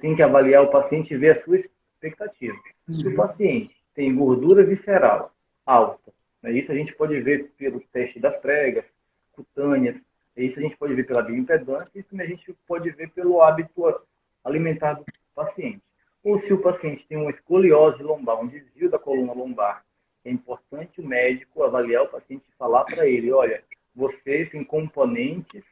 tem que avaliar o paciente e ver a sua expectativa. Se o paciente tem gordura visceral alta, né, isso a gente pode ver pelo teste das pregas cutâneas, isso a gente pode ver pela bioimpedância, isso a gente pode ver pelo hábito alimentar do paciente. Ou se o paciente tem uma escoliose lombar, um desvio da coluna lombar, é importante o médico avaliar o paciente e falar para ele, olha, você tem componentes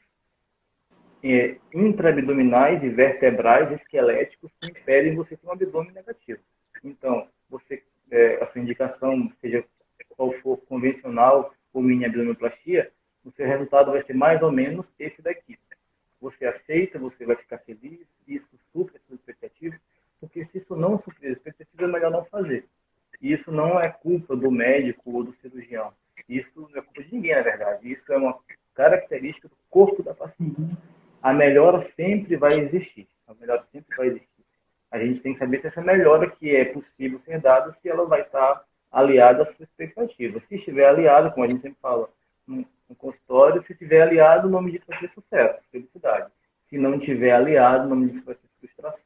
intraabdominais e vertebrais esqueléticos que impedem você ter um abdômen negativo. Então, a sua indicação, seja qual for, convencional ou mini abdominoplastia, o seu resultado vai ser mais ou menos esse daqui. Você aceita, você vai ficar feliz, isso supre a sua expectativa, porque se isso não suprir a expectativa, é melhor não fazer. E isso não é culpa do médico ou do cirurgião. Isso não é culpa de ninguém, na verdade. Isso é uma característica do corpo da paciente. A melhora sempre vai existir. A melhora sempre vai existir. A gente tem que saber se essa melhora que é possível ser dada, se ela vai estar aliada à sua expectativa. Se estiver aliada, como a gente sempre fala no consultório, se estiver aliado, o nome disso vai ser sucesso, felicidade. Se não estiver aliado, o nome disso vai ser frustração.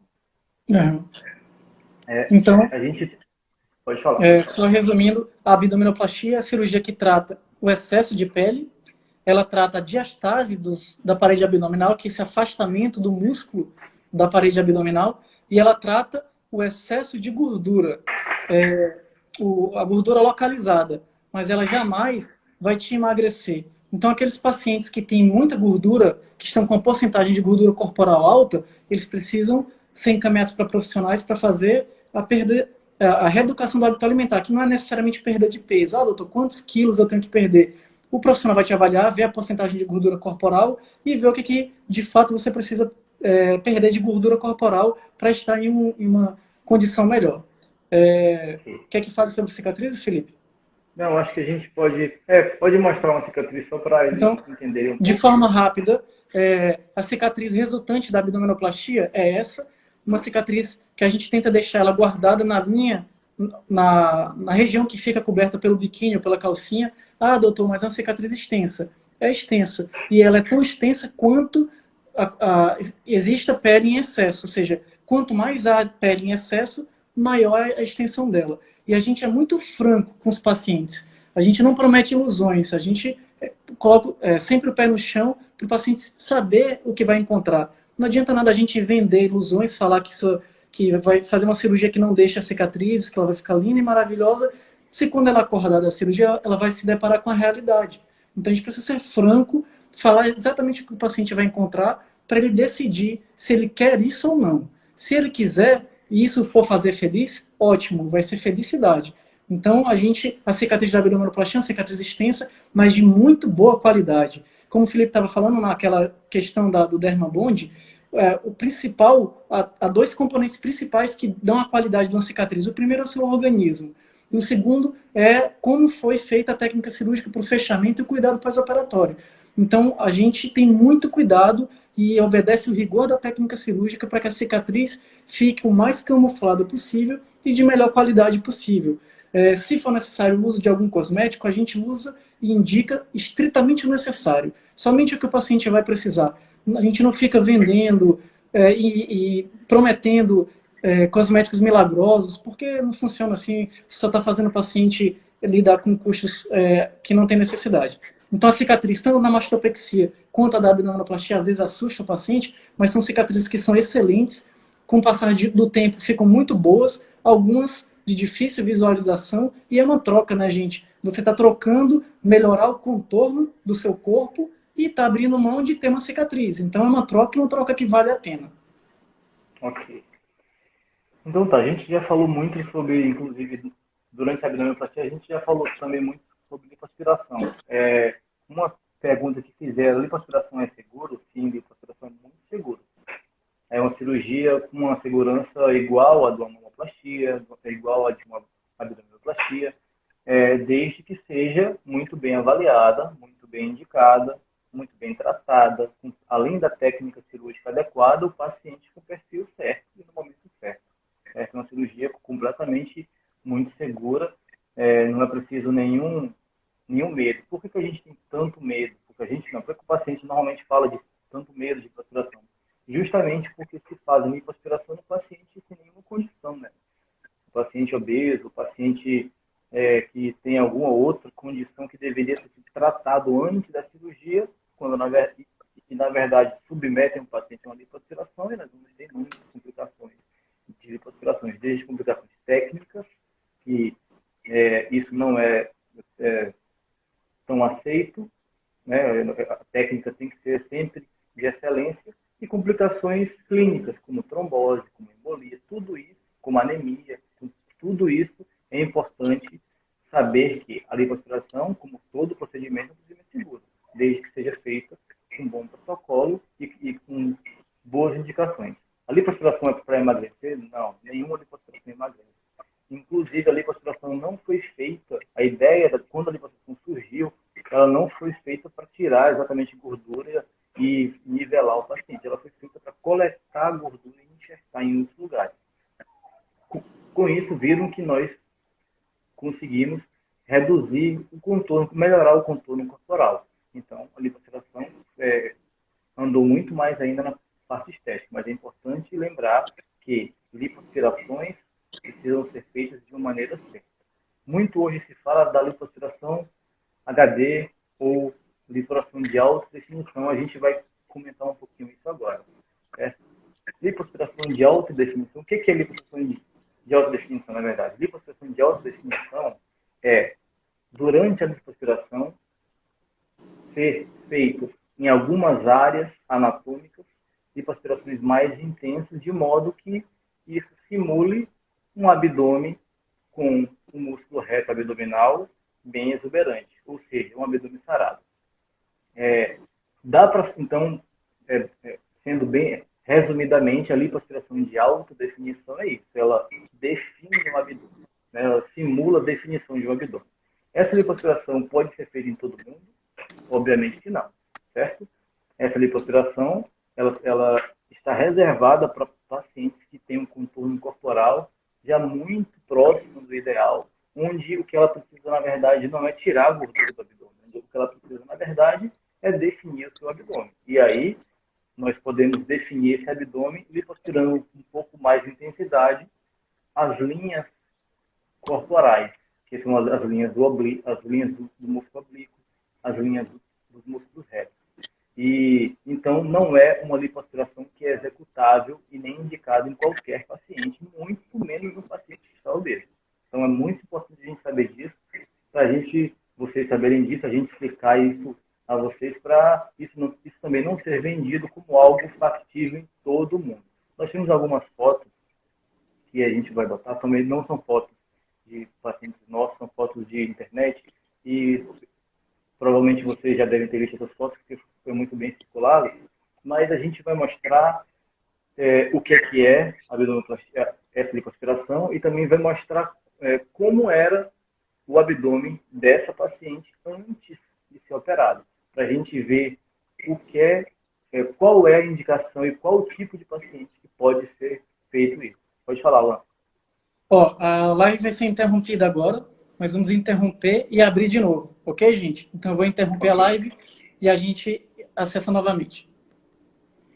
Então, a gente pode falar. Só resumindo, a abdominoplastia é a cirurgia que trata o excesso de pele, ela trata a diastase da parede abdominal, que é esse afastamento do músculo da parede abdominal, e ela trata o excesso de gordura, a gordura localizada, mas ela jamais vai te emagrecer. Então, aqueles pacientes que têm muita gordura, que estão com a porcentagem de gordura corporal alta, eles precisam ser encaminhados para profissionais para fazer a reeducação do hábito alimentar, que não é necessariamente perda de peso. Doutor, quantos quilos eu tenho que perder? O profissional vai te avaliar, ver a porcentagem de gordura corporal e ver o que de fato você precisa perder de gordura corporal para estar em uma condição melhor. Quer que fale sobre cicatrizes, Felipe? Não, acho que a gente pode mostrar uma cicatriz só para eles entenderem um pouco. De forma rápida, a cicatriz resultante da abdominoplastia é essa, uma cicatriz que a gente tenta deixar ela guardada na linha, na região que fica coberta pelo biquíni ou pela calcinha. Doutor, mas é uma cicatriz extensa. É extensa. E ela é tão extensa quanto existe a pele em excesso. Ou seja, quanto mais há pele em excesso, maior a extensão dela. E a gente é muito franco com os pacientes. A gente não promete ilusões. A gente coloca sempre o pé no chão para o paciente saber o que vai encontrar. Não adianta nada a gente vender ilusões, falar que vai fazer uma cirurgia que não deixa cicatrizes, que ela vai ficar linda e maravilhosa, se quando ela acordar da cirurgia, ela vai se deparar com a realidade. Então a gente precisa ser franco, falar exatamente o que o paciente vai encontrar, para ele decidir se ele quer isso ou não. Se ele quiser, e isso for fazer feliz, ótimo, vai ser felicidade. Então a cicatriz da abdominoplastia é uma cicatriz extensa, mas de muito boa qualidade. Como o Felipe estava falando naquela questão do Dermabond, há dois componentes principais que dão a qualidade de uma cicatriz. O primeiro é o seu organismo. E o segundo é como foi feita a técnica cirúrgica para o fechamento e o cuidado pós-operatório. Então, a gente tem muito cuidado e obedece o rigor da técnica cirúrgica para que a cicatriz fique o mais camuflada possível e de melhor qualidade possível. Se for necessário o uso de algum cosmético, a gente usa e indica estritamente o necessário. Somente o que o paciente vai precisar. A gente não fica vendendo e prometendo cosméticos milagrosos, porque não funciona assim. Você só está fazendo o paciente lidar com custos que não tem necessidade. Então a cicatriz, tanto na mastopexia quanto a da abdominoplastia, às vezes assusta o paciente, mas são cicatrizes que são excelentes, com o passar do tempo ficam muito boas, algumas de difícil visualização, e é uma troca, né, gente? Você está trocando melhorar o contorno do seu corpo e está abrindo mão de ter uma cicatriz. Então é uma troca que vale a pena. Ok. Então tá, a gente já falou muito sobre, inclusive, durante a abdominoplastia, a gente já falou também muito sobre lipoaspiração. Uma pergunta que fizeram, lipoaspiração é seguro? Sim, lipoaspiração é muito seguro. É uma cirurgia com uma segurança igual à de uma mamoplastia, igual à de uma abdominoplastia, desde que seja muito bem avaliada, muito bem indicada, muito bem tratada. além da técnica cirúrgica adequada, o paciente com o perfil certo e no momento certo. Essa é uma cirurgia completamente muito segura, não é preciso nenhum medo. Por que a gente tem tanto medo? Porque a gente não, porque o paciente normalmente fala de tanto medo de lipoaspiração. Justamente porque se faz lipoaspiração no paciente sem nenhuma condição, né? O paciente obeso, o paciente que tem alguma outra condição que deveria ter sido tratado antes da cirurgia, quando na verdade submetem o paciente a uma lipoaspiração, e nós vamos ter muitas complicações de lipoaspirações, desde complicações técnicas, que isso não é tão aceito, né? A técnica tem que ser sempre de excelência, e complicações clínicas, como trombose, como embolia, tudo isso, como anemia, tudo isso é importante saber que a lipoaspiração, como todo procedimento, é um procedimento seguro, desde que seja feita com um bom protocolo e com boas indicações. A lipoaspiração é para emagrecer? Não, nenhuma lipoaspiração emagrece. Inclusive, a lipoaspiração não foi feita, a ideia de quando a lipoaspiração surgiu, ela não foi feita para tirar exatamente gordura e nivelar o paciente. Ela foi feita para coletar a gordura e enxertar em outros lugares. Com isso, viram que nós conseguimos reduzir o contorno, melhorar o contorno corporal. Então, a lipoaspiração andou muito mais ainda na parte estética, mas é importante lembrar que lipoaspirações precisam ser feitas de uma maneira certa. Muito hoje se fala da lipoaspiração HD ou lipoaspiração de alta definição. A gente vai comentar um pouquinho isso agora. Lipoaspiração de alta definição. O que é lipoaspiração de alta definição, na verdade? Lipoaspiração de alta definição é, durante a lipoaspiração, ser feitas em algumas áreas anatômicas, lipoaspirações mais intensas, de modo que isso simule um abdômen com um músculo reto abdominal bem exuberante, ou seja, um abdômen sarado. Dá para, então, sendo bem resumidamente, a lipoaspiração de alta definição é isso, ela define um abdômen, né? Ela simula a definição de um abdômen. Essa lipoaspiração pode ser feita em todo mundo? Obviamente que não, certo? Essa lipoaspiração, ela está reservada para pacientes que têm um contorno corporal já muito próximo do ideal, onde o que ela precisa, na verdade, não é tirar a gordura do abdômen, o que ela precisa, na verdade, é definir o seu abdômen. E aí, nós podemos definir esse abdômen lipoaspirando um pouco mais de intensidade as linhas corporais, que são as linhas as linhas do músculo oblíquo, as linhas dos músculos retos. E então não é uma lipoaspiração que é executável e nem indicada em qualquer paciente, muito menos no paciente que está obeso. Então é muito importante a gente saber disso, para vocês saberem disso, a gente explicar isso a vocês, para isso também não ser vendido como algo factível em todo mundo. Nós temos algumas fotos que a gente vai botar, também não são fotos de pacientes nossos, são fotos de internet, e provavelmente vocês já devem ter visto essas fotos, porque foi muito bem circulado, mas a gente vai mostrar o que é a abdominoplastia, essa lipoaspiração, e também vai mostrar como era o abdômen dessa paciente antes de ser operado, para a gente ver qual é a indicação e qual tipo de paciente que pode ser feito isso. Pode falar, Luan. A live vai ser interrompida agora, mas vamos interromper e abrir de novo, ok, gente? Então eu vou interromper a live e a gente acessa novamente.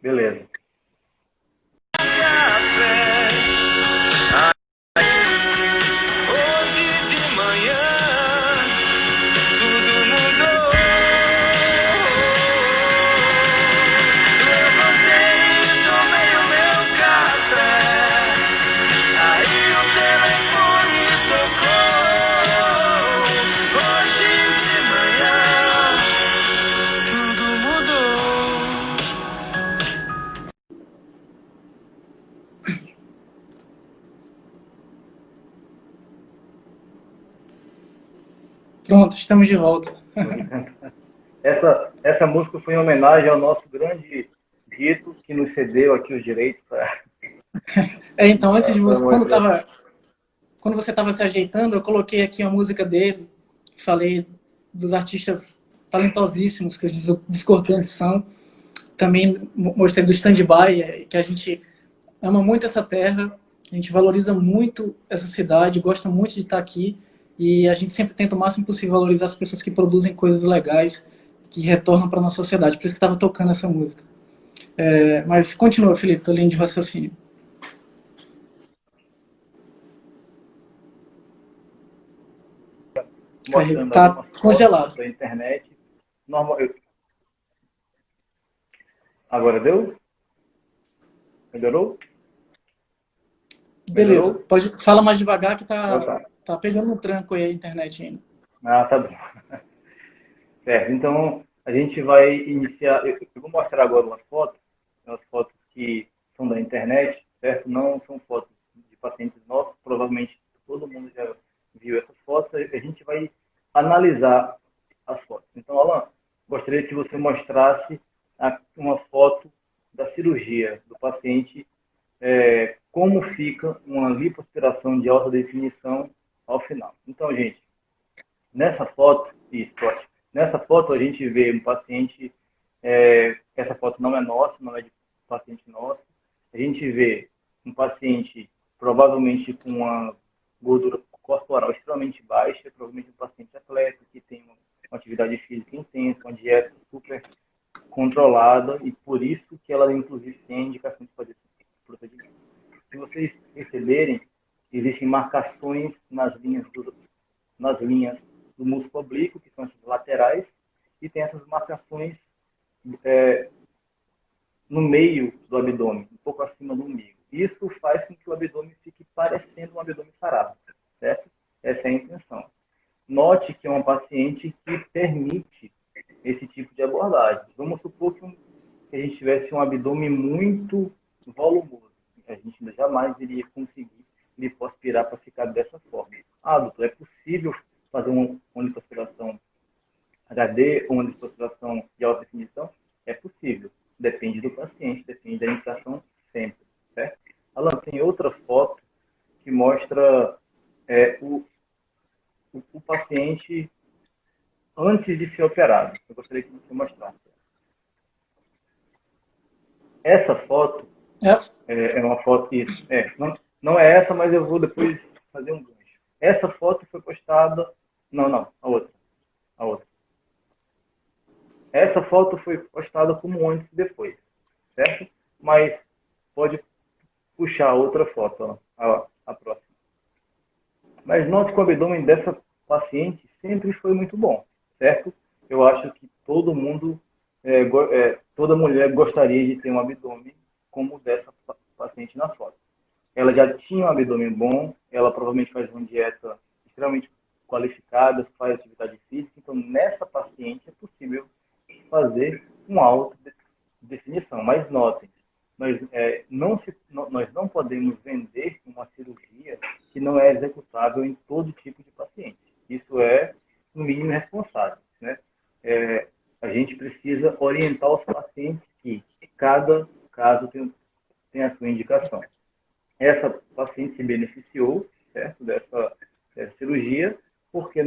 Beleza. Hoje de manhã tudo mudou. Levantei e tomei o meu café. Aí o telefone tocou. Hoje de manhã tudo mudou. Pronto, estamos de volta. Essa música foi em homenagem ao nosso grande Dito, que nos cedeu aqui os direitos para... Então, antes de você, quando você estava se ajeitando, eu coloquei aqui a música dele, falei dos artistas talentosíssimos que os discordantes são. também mostrei do stand-by, que a gente ama muito essa terra, a gente valoriza muito essa cidade, gosta muito de estar aqui, e a gente sempre tenta o máximo possível valorizar as pessoas que produzem coisas legais, que retornam para a nossa sociedade. Por isso que estava tocando essa música. Mas continua, Felipe, tua linha de raciocínio. Mostrando Tá algumas congelado. fotos da internet. Normal. Agora deu? Melhorou? Beleza, Melhorou? fala mais devagar que Tá. tá pegando um tranco aí a internet ainda. Ah, tá bom. Certo, então a gente vai iniciar. Eu vou mostrar agora umas fotos que são da internet, certo? Não são fotos de pacientes nossos, provavelmente todo mundo já viu essas fotos. A gente vai analisar as fotos. Então, Alan, gostaria que você mostrasse uma foto da cirurgia do paciente, como fica uma lipoaspiração de alta definição ao final. Então, gente, nessa foto, nessa foto a gente vê um paciente, essa foto não é nossa, não é de paciente nosso, a gente vê um paciente provavelmente com uma gordura corporal extremamente baixa, provavelmente um paciente atleta que tem uma atividade física intensa, uma dieta super controlada e por isso que ela inclusive tem a indicação de fazer esse procedimento. Se vocês perceberem, existem marcações nas linhas do músculo oblíquo, que são essas laterais, e tem essas marcações no meio do abdômen, um pouco acima do umbigo. Isso faz com que o abdômen fique parecendo um abdômen sarado, certo? Essa é a intenção. Note que é uma paciente que permite esse tipo de abordagem. Vamos supor que a gente tivesse um abdômen muito volumoso. A gente jamais iria conseguir lipoaspirar para ficar dessa forma. Doutor, é possível fazer uma lipoaspiração HD ou uma lipoaspiração de alta definição? É possível. Depende do paciente, depende da indicação sempre. Certo? Alan, tem outra foto que mostra o paciente antes de ser operado. Eu gostaria que você mostrasse. Essa foto é uma foto que não é essa, mas eu vou depois fazer um gancho. Essa foto foi postada... Não, a outra. Essa foto foi postada como antes e depois, certo? Mas pode puxar outra foto, a próxima. Mas note que o abdômen dessa paciente sempre foi muito bom, certo? Eu acho que todo mundo, toda mulher gostaria de ter um abdômen como o dessa paciente na foto. Ela já tinha um abdômen bom, ela provavelmente faz uma dieta extremamente qualificada, faz atividade física, então nessa paciente é possível fazer uma alta definição. Mas notem, nós não podemos vender uma cirurgia que não é executável em todo tipo de paciente. Isso é, no mínimo, responsável. Né? A gente precisa orientar os pacientes que cada caso tem a sua indicação. Essa paciente se beneficiou, certo, dessa cirurgia, porque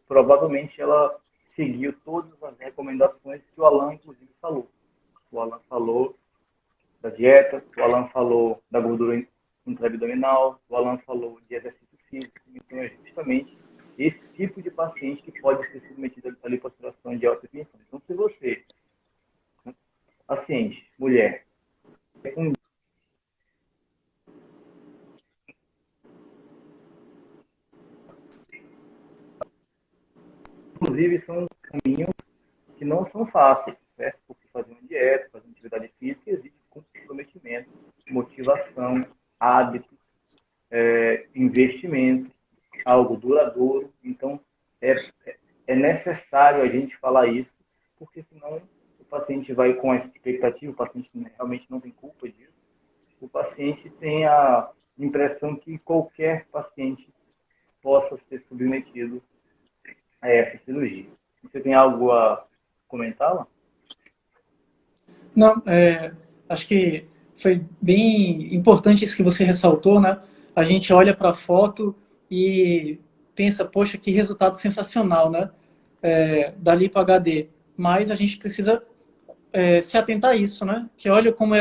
provavelmente ela seguiu todas as recomendações que o Alan, inclusive, falou. O Alan falou da dieta, o Alan falou da gordura intraabdominal, o Alan falou de exercício físico. Então, é justamente esse tipo de paciente que pode ser submetido à lipoaspiração de alta definição. Então, se você, paciente, mulher, inclusive, são caminhos que não são fáceis, certo? Porque fazer uma dieta, fazer uma atividade física exige comprometimento, motivação, hábitos, investimento, algo duradouro. Então, é necessário a gente falar isso, porque senão o paciente vai com a expectativa, o paciente realmente não tem culpa disso, o paciente tem a impressão que qualquer paciente possa ser submetido a essa cirurgia. Você tem algo a comentá-la? Não, acho que foi bem importante isso que você ressaltou, né? A gente olha para a foto e pensa, poxa, que resultado sensacional, né? Da Lipo HD. Mas a gente precisa se atentar a isso, né? Que olha como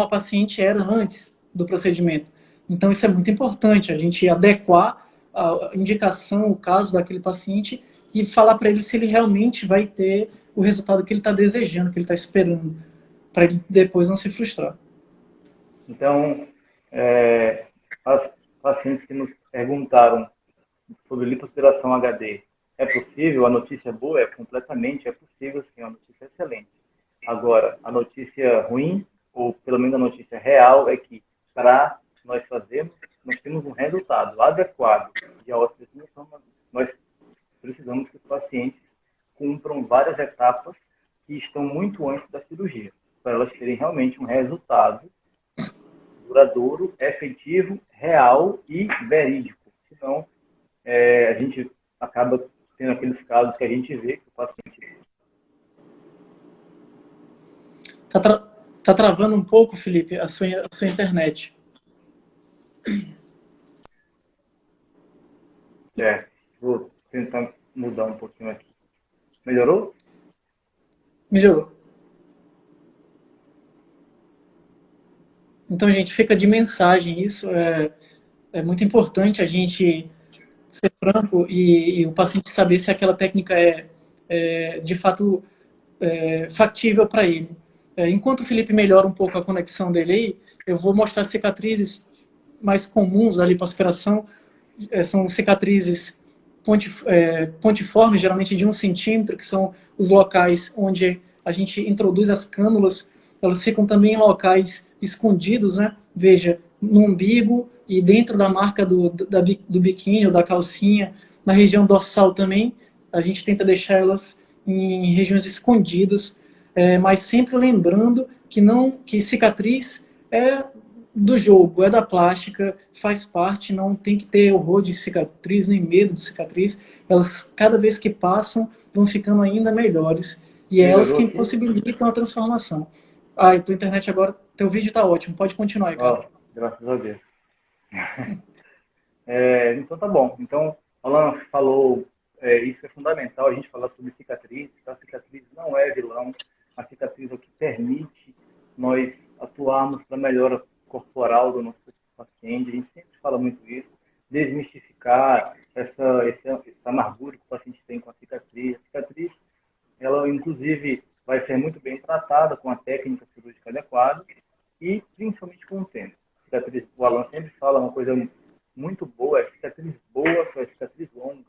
a paciente era antes do procedimento. Então, isso é muito importante, a gente adequar a indicação, o caso daquele paciente e falar para ele se ele realmente vai ter o resultado que ele está desejando, que ele está esperando, para ele depois não se frustrar. Então, as pacientes que nos perguntaram sobre lipoaspiração HD, é possível? A notícia boa é completamente, é possível sim, é uma notícia excelente. Agora, a notícia ruim, ou pelo menos a notícia real, é que para nós fazermos, nós temos um resultado adequado de auto-expressão, nós precisamos que os pacientes cumpram várias etapas que estão muito antes da cirurgia, para elas terem realmente um resultado duradouro, efetivo, real e verídico. Senão, a gente acaba tendo aqueles casos que a gente vê que o paciente... Tá travando um pouco, Felipe, a sua internet. Vou tentar mudar um pouquinho aqui. Melhorou? Melhorou. Então, gente, fica de mensagem. Isso é muito importante a gente ser franco e o paciente saber se aquela técnica é de fato factível para ele. Enquanto o Felipe melhora um pouco a conexão dele aí, eu vou mostrar cicatrizes mais comuns da lipoaspiração. São cicatrizes pontiformes, geralmente de 1 centímetro, que são os locais onde a gente introduz as cânulas. Elas ficam também em locais escondidos, né? Veja, no umbigo e dentro da marca do biquíni ou da calcinha, na região dorsal também. A gente tenta deixar elas em regiões escondidas, mas sempre lembrando que cicatriz é do jogo, é da plástica, faz parte, não tem que ter horror de cicatriz, nem medo de cicatriz. Elas, cada vez que passam, vão ficando ainda melhores. E é elas que possibilitam a transformação. A tua internet agora, teu vídeo está ótimo, pode continuar aí, cara. Graças a Deus. Então tá bom. Então, Alan falou, isso é fundamental, a gente falar sobre cicatriz. A cicatriz não é vilão, a cicatriz é o que permite nós atuarmos para a melhora corporal do nosso paciente. A gente sempre fala muito isso, desmistificar essa amargura que o paciente tem com a cicatriz. A cicatriz, ela inclusive vai ser muito bem tratada com a técnica cirúrgica adequada e principalmente com o tempo. Cicatriz, o Alan sempre fala uma coisa muito boa, é cicatriz boa, só é cicatriz longa.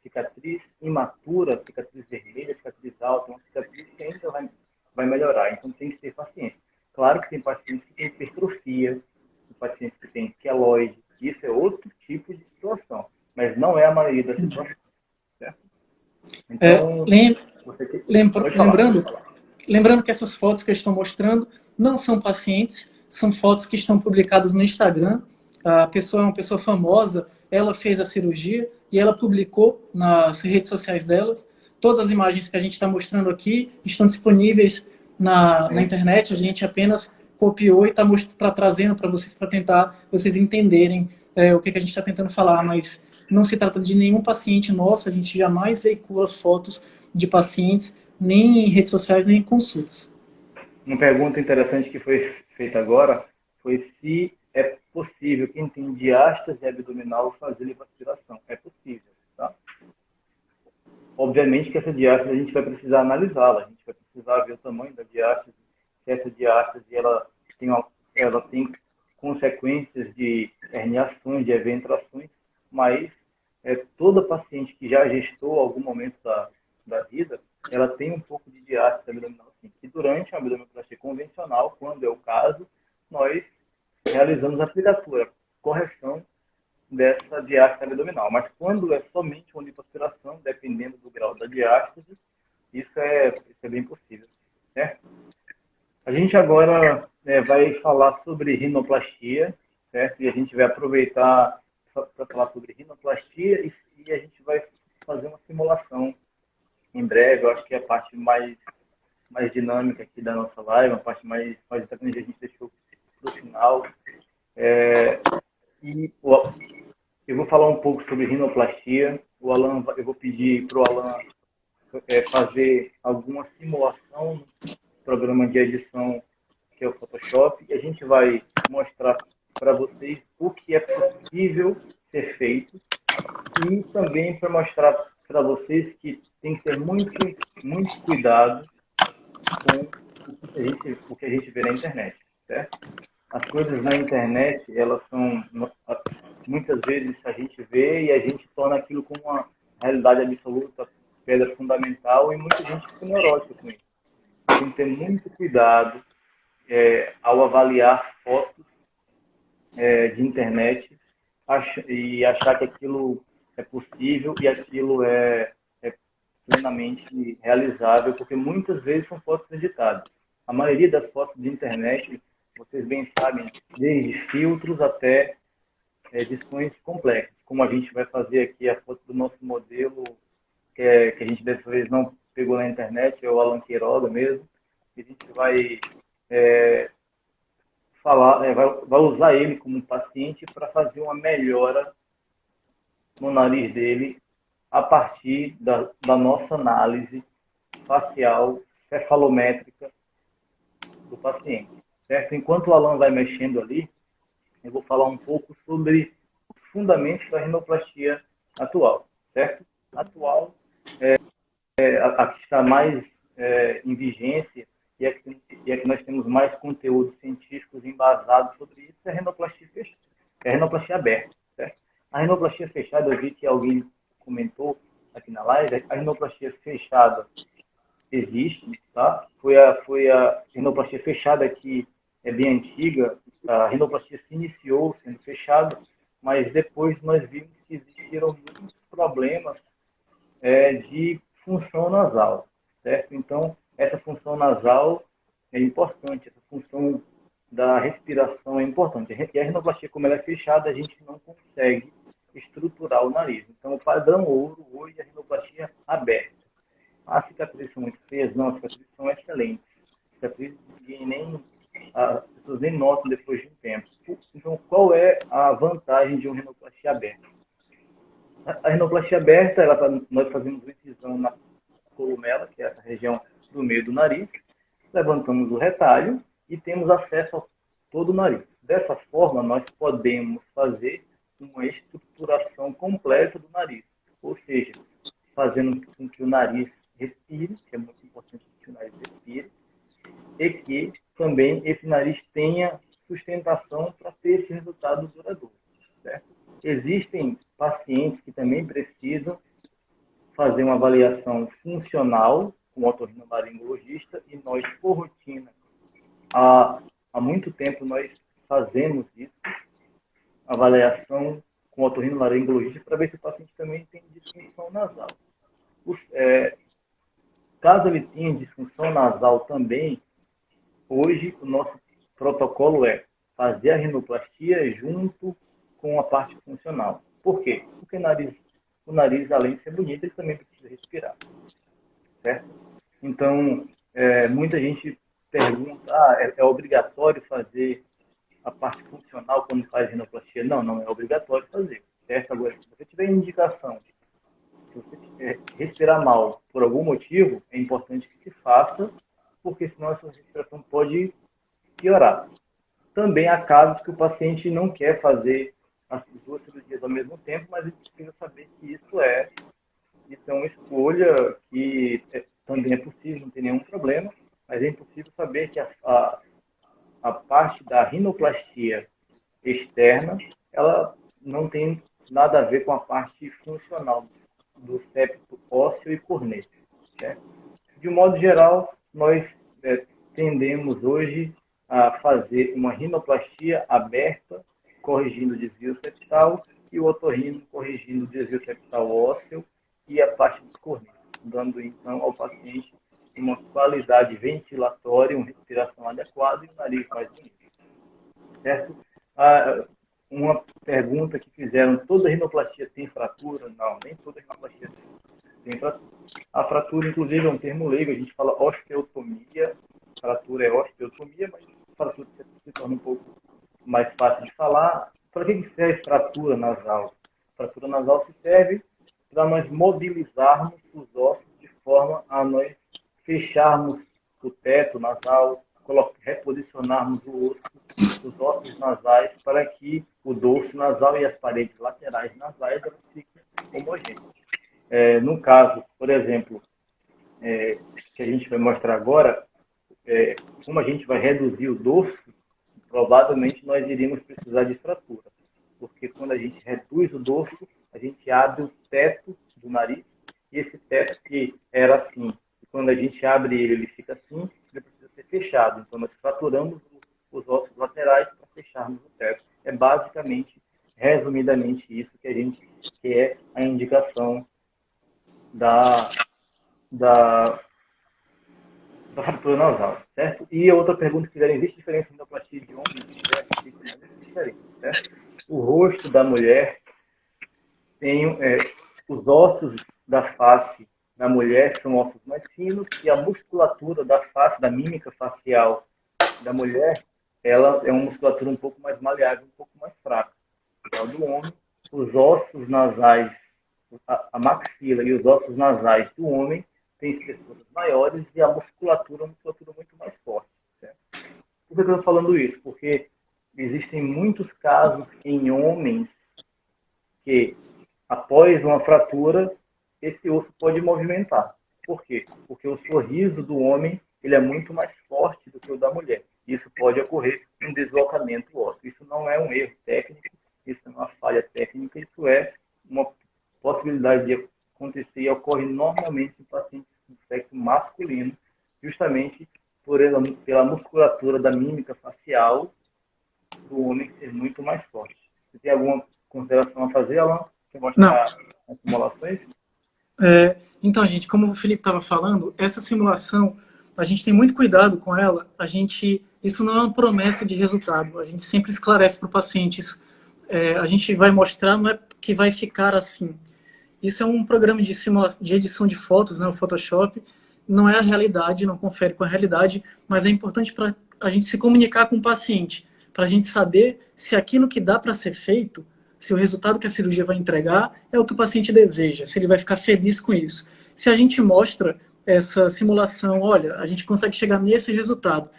Cicatriz imatura, cicatriz vermelha, cicatriz alta, uma cicatriz que ainda vai melhorar. Então tem que ter paciência. Claro que tem pacientes que têm hipertrofia, tem pacientes que têm queloide, isso é outro tipo de situação, mas não é a maioria das situações. Certo? Então, lembrando que essas fotos que eu estou mostrando não são pacientes, são fotos que estão publicadas no Instagram. A pessoa é uma pessoa famosa, ela fez a cirurgia e ela publicou nas redes sociais delas. Todas as imagens que a gente está mostrando aqui estão disponíveis na internet, a gente apenas copiou e está trazendo para vocês, para tentar vocês entenderem o que a gente está tentando falar, mas não se trata de nenhum paciente nosso, a gente jamais veicula fotos de pacientes, nem em redes sociais, nem em consultas. Uma pergunta interessante que foi feita agora foi se é possível, quem tem diástase abdominal, fazer lipoaspiração. É possível, tá? Obviamente que essa diástase a gente vai precisar analisá-la, a gente vai precisar ver o tamanho da diástase, se essa diástase ela tem consequências de herniações, de eventrações, mas toda paciente que já gestou algum momento da vida, ela tem um pouco de diástase abdominal, sim. E durante a abdominoplastia convencional, quando é o caso, nós realizamos a filatura, correção dessa diástase abdominal. Mas quando é somente uma lipoaspiração, dependendo do grau da diástase, isso é bem possível, certo? A gente agora vai falar sobre rinoplastia, certo? E a gente vai aproveitar para falar sobre rinoplastia e a gente vai fazer uma simulação em breve. Eu acho que é a parte mais dinâmica aqui da nossa live, a parte mais importante que a gente deixou para o final. E eu vou falar um pouco sobre rinoplastia. Eu vou pedir para o Alan fazer alguma simulação programa de edição, que é o Photoshop, e a gente vai mostrar para vocês o que é possível ser feito e também para mostrar para vocês que tem que ter muito cuidado com o que a gente vê na internet, certo? As coisas na internet, elas são, muitas vezes a gente vê e a gente torna aquilo como uma realidade absoluta, pedra fundamental, e muita gente fica neurótica com isso. Tem que ter muito cuidado ao avaliar fotos de internet e achar que aquilo é possível e aquilo é plenamente realizável, porque muitas vezes são fotos editadas. A maioria das fotos de internet, vocês bem sabem, desde filtros até edições complexas, como a gente vai fazer aqui a foto do nosso modelo, que a gente dessa vez não pegou na internet, é o Alan Queiroga mesmo, e a gente vai vai usar ele como paciente para fazer uma melhora no nariz dele a partir da nossa análise facial cefalométrica do paciente, certo? Enquanto o Alan vai mexendo ali, eu vou falar um pouco sobre os fundamentos da rinoplastia atual, certo? Atual a que está mais em vigência e a que nós temos mais conteúdos científicos embasados sobre isso é a rinoplastia fechada, é a rinoplastia aberta, certo? A rinoplastia fechada, eu vi que alguém comentou aqui na live, a rinoplastia fechada existe, tá? Foi a rinoplastia fechada que é bem antiga, a rinoplastia se iniciou sendo fechada, mas depois nós vimos que existiram muitos problemas de função nasal, certo? Então, essa função nasal é importante, essa função da respiração é importante. E a rinoplastia, como ela é fechada, a gente não consegue estruturar o nariz. Então, o padrão ouro hoje é a rinoplastia aberta. As cicatrizes são muito feias? Não, as cicatrizes são excelentes. As cicatrizes as pessoas nem notam depois de um tempo. Então, qual é a vantagem de uma rinoplastia aberta? A rinoplastia aberta, nós fazemos uma incisão na columela, que é essa região do meio do nariz, levantamos o retalho e temos acesso a todo o nariz. Dessa forma, nós podemos fazer uma estruturação completa do nariz, ou seja, fazendo com que o nariz respire, que é muito importante que o nariz respire, e que também esse nariz tenha sustentação para ter esse resultado duradouro, certo? Existem pacientes que também precisam fazer uma avaliação funcional com o otorrinolaringologista e nós, por rotina, há muito tempo nós fazemos isso, avaliação com o otorrinolaringologista para ver se o paciente também tem disfunção nasal. Caso ele tenha disfunção nasal também, hoje o nosso protocolo é fazer a rinoplastia junto com a parte funcional. Por quê? Porque o nariz, além de ser bonito, ele também precisa respirar, certo? Então, muita gente pergunta, é obrigatório fazer a parte funcional quando faz rinoplastia? Não, não é obrigatório fazer, certo? Agora, se você tiver indicação, se você respirar mal por algum motivo, é importante que se faça, porque senão a sua respiração pode piorar. Também há casos que o paciente não quer fazer as duas cirurgias ao mesmo tempo, mas ele precisa saber que isso é uma escolha que também é possível, não tem nenhum problema, mas é impossível saber que a parte da rinoplastia externa, ela não tem nada a ver com a parte funcional do septo ósseo e cornêo, certo? De um modo geral, nós tendemos hoje a fazer uma rinoplastia aberta, corrigindo o desvio septal, e o otorrino corrigindo o desvio septal ósseo e a parte dos corneos, dando então ao paciente uma qualidade ventilatória, uma respiração adequada e um nariz mais bonito, certo? Uma pergunta que fizeram, toda rinoplastia tem fratura? Não, nem toda rinoplastia tem fratura. A fratura, inclusive, é um termo leigo, a gente fala osteotomia, fratura é osteotomia, mas fratura se torna um pouco mais fácil de falar. Para que serve fratura nasal? Fratura nasal se serve para nós mobilizarmos os ossos de forma a nós fecharmos o teto nasal, reposicionarmos os ossos nasais para que o dorso nasal e as paredes laterais nasais elas fiquem homogêneas. No caso, por exemplo, que a gente vai mostrar agora, como a gente vai reduzir o dorso, provavelmente nós iríamos precisar de fratura. Porque quando a gente reduz o dorso, a gente abre o teto do nariz, e esse teto que era assim, e quando a gente abre ele, ele fica assim, ele precisa ser fechado. Então nós fraturamos os ossos laterais para fecharmos o teto. É basicamente, resumidamente, isso que é a indicação da fratura nasal, certo? E a outra pergunta que fizeram, existe diferença entre rinoplastia de homem e mulher? Existe diferença, certo? O rosto da mulher tem os ossos da face da mulher são ossos mais finos e a musculatura da face, da mímica facial da mulher, ela é uma musculatura um pouco mais maleável, um pouco mais fraca. Já do homem, os ossos nasais, a maxila e os ossos nasais do homem têm espessuras maiores e a musculatura é uma musculatura muito mais forte. Certo? Por que eu estou falando isso? Porque existem muitos casos em homens que, após uma fratura, esse osso pode movimentar. Por quê? Porque o sorriso do homem ele é muito mais forte do que o da mulher. Isso pode ocorrer um deslocamento ósseo. Isso não é um erro técnico, isso não é uma falha técnica, isso é uma possibilidade de acontecer e ocorre normalmente em pacientes do sexo masculino, justamente pela musculatura da mímica facial do homem ser muito mais forte. Você tem alguma consideração a fazer, Alan? Você mostrar as simulações? Então, gente, como o Felipe estava falando, essa simulação, a gente tem muito cuidado com ela, isso não é uma promessa de resultado, a gente sempre esclarece para o paciente isso. A gente vai mostrar, não é que vai ficar assim. Isso é um programa de edição de fotos, né, o Photoshop, não é a realidade, não confere com a realidade, mas é importante para a gente se comunicar com o paciente, para a gente saber se aquilo que dá para ser feito, se o resultado que a cirurgia vai entregar é o que o paciente deseja, se ele vai ficar feliz com isso. Se a gente mostra essa simulação, olha, a gente consegue chegar nesse resultado,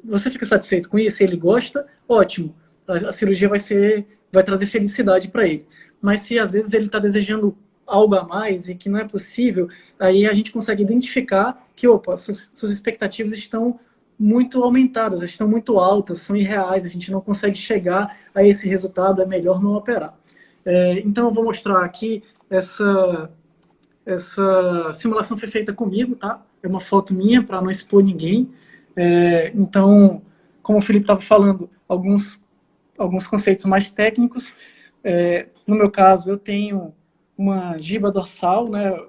você fica satisfeito com isso? Se ele gosta, ótimo, a cirurgia vai trazer felicidade para ele. Mas se às vezes ele está desejando algo a mais e que não é possível, aí a gente consegue identificar que, opa, suas expectativas estão muito aumentadas, estão muito altas, são irreais, a gente não consegue chegar a esse resultado, é melhor não operar. Então eu vou mostrar aqui, essa simulação foi feita comigo, tá? É uma foto minha para não expor ninguém. Então, como o Felipe estava falando, alguns conceitos mais técnicos. No meu caso, eu tenho uma giba dorsal, né,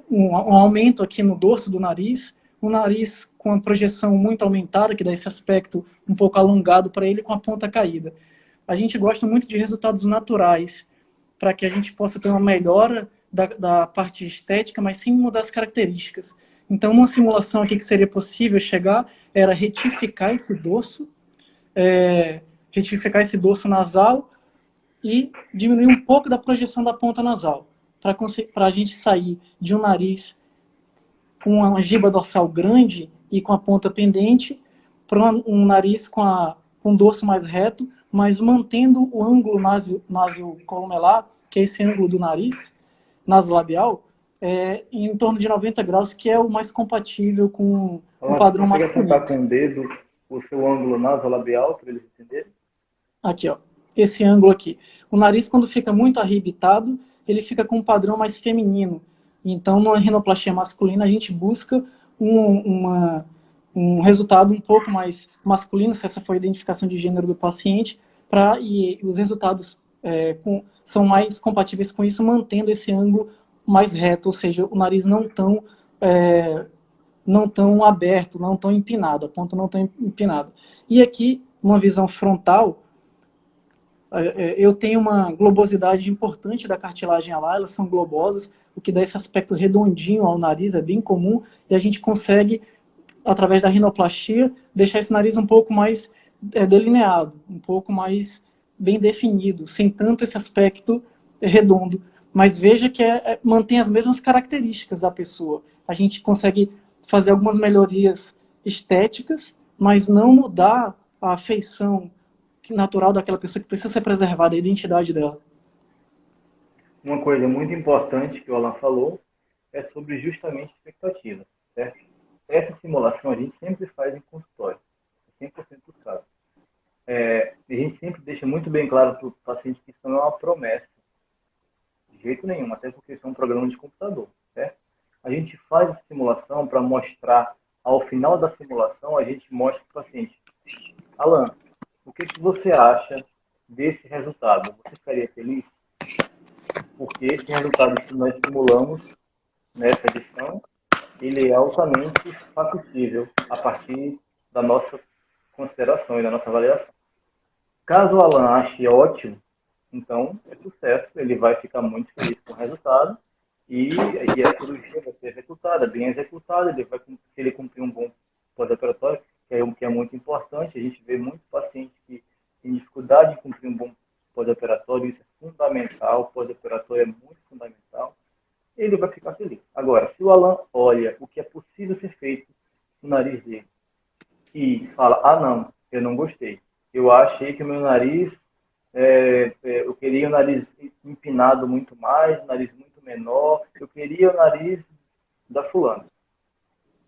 um aumento aqui no dorso do nariz, um nariz com a projeção muito aumentada, que dá esse aspecto um pouco alongado para ele, com a ponta caída. A gente gosta muito de resultados naturais, para que a gente possa ter uma melhora da parte estética, mas sem mudar as características. Então, uma simulação aqui que seria possível chegar era retificar esse dorso nasal e diminuir um pouco da projeção da ponta nasal, para a gente sair de um nariz com uma giba dorsal grande e com a ponta pendente, para um nariz com um dorso mais reto, mas mantendo o ângulo nasocolumelar, que é esse ângulo do nariz, nasolabial, em torno de 90 graus, que é o mais compatível com o padrão masculino. Você apontar com o dedo o seu ângulo nasolabial, para eles entenderem? Aqui, ó. Esse ângulo aqui. O nariz, quando fica muito arrebitado, ele fica com um padrão mais feminino. Então, na rinoplastia masculina, a gente busca um resultado um pouco mais masculino, se essa foi a identificação de gênero do paciente, e os resultados são mais compatíveis com isso, mantendo esse ângulo mais reto, ou seja, o nariz não tão aberto, não tão empinado, a ponta não tão empinada. E aqui, numa visão frontal, eu tenho uma globosidade importante da cartilagem alar, elas são globosas, o que dá esse aspecto redondinho ao nariz, é bem comum, e a gente consegue, através da rinoplastia, deixar esse nariz um pouco mais delineado, um pouco mais bem definido, sem tanto esse aspecto redondo. Mas veja que mantém as mesmas características da pessoa. A gente consegue fazer algumas melhorias estéticas, mas não mudar a afeição natural daquela pessoa que precisa ser preservada, a identidade dela. Uma coisa muito importante que o Alan falou é sobre justamente expectativa, certo? Essa simulação a gente sempre faz em consultório, 100% dos casos. A gente sempre deixa muito bem claro para o paciente que isso não é uma promessa, de jeito nenhum, até porque isso é um programa de computador, certo? A gente faz a simulação para mostrar, ao final da simulação, a gente mostra para o paciente: Alan, o que você acha desse resultado? Você ficaria feliz? Porque esse resultado que nós simulamos nessa edição, ele é altamente factível a partir da nossa consideração e da nossa avaliação. Caso o Alan ache ótimo, então é sucesso, ele vai ficar muito feliz com o resultado e a cirurgia vai ser executada, bem executada, se ele cumprir um bom pós-operatório, que é muito importante, a gente vê muito paciente que tem dificuldade em cumprir um bom pós-operatório, isso é fundamental, o pós-operatório é muito fundamental, ele vai ficar feliz. Agora, se o Alan olha o que é possível ser feito no nariz dele e fala: ah, não, eu não gostei, eu achei que o meu nariz, eu queria o nariz empinado muito mais, o nariz muito menor, eu queria o nariz da fulana.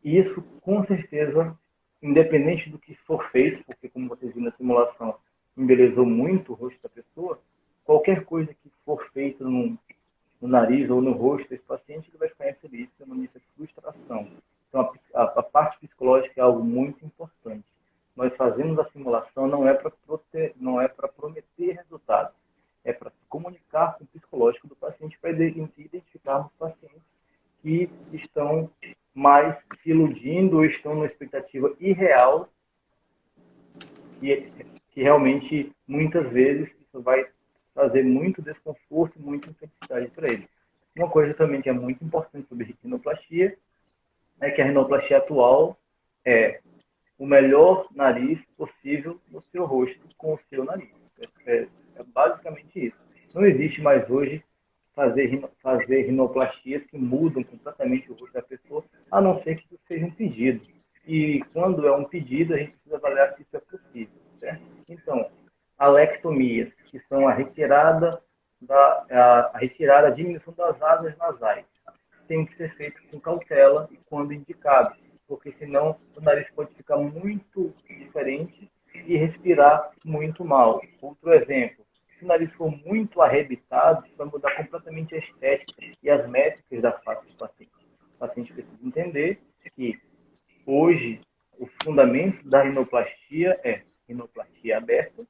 E isso, com certeza, independente do que for feito, porque, como vocês viram na simulação, embelezou muito o rosto da pessoa, qualquer coisa que for feita no nariz ou no rosto desse paciente, ele vai ficar infeliz, chamando isso de frustração. Então, a parte psicológica é algo muito importante. Nós fazemos a simulação não é para prometer resultados, é para se comunicar com o psicológico do paciente, para identificarmos pacientes que estão mais se iludindo ou estão numa expectativa irreal, que realmente, muitas vezes, isso vai trazer muito desconforto, muita infelicidade para ele. Uma coisa também que é muito importante sobre rinoplastia é que a rinoplastia atual é o melhor nariz possível no seu rosto com o seu nariz. É basicamente isso. Não existe mais hoje fazer rinoplastias que mudam completamente o rosto da pessoa, a não ser que isso seja um pedido. E quando é um pedido, a gente precisa avaliar se isso é possível, certo? Então, alectomias, que são a retirada, a diminuição das áreas nasais, tem que ser feito com cautela e quando indicado, porque senão o nariz pode ficar muito diferente e respirar muito mal. Outro exemplo: se o nariz for muito arrebitado, isso vai mudar completamente a estética e as métricas da face do paciente. O paciente precisa entender que hoje o fundamento da rinoplastia é rinoplastia aberta,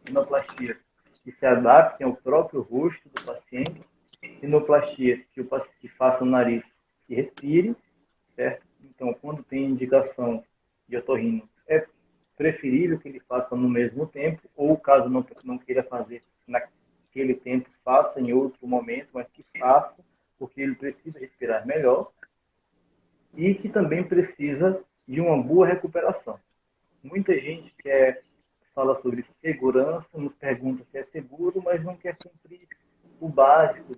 rinoplastias que se adaptem ao próprio rosto do paciente, rinoplastias que façam o nariz que respire, certo? Então, quando tem indicação de otorrino, é preferível que ele faça no mesmo tempo, ou caso não queira fazer naquele tempo, faça em outro momento, mas que faça, porque ele precisa respirar melhor e que também precisa de uma boa recuperação. Muita gente fala sobre segurança, nos pergunta se é seguro, mas não quer cumprir o básico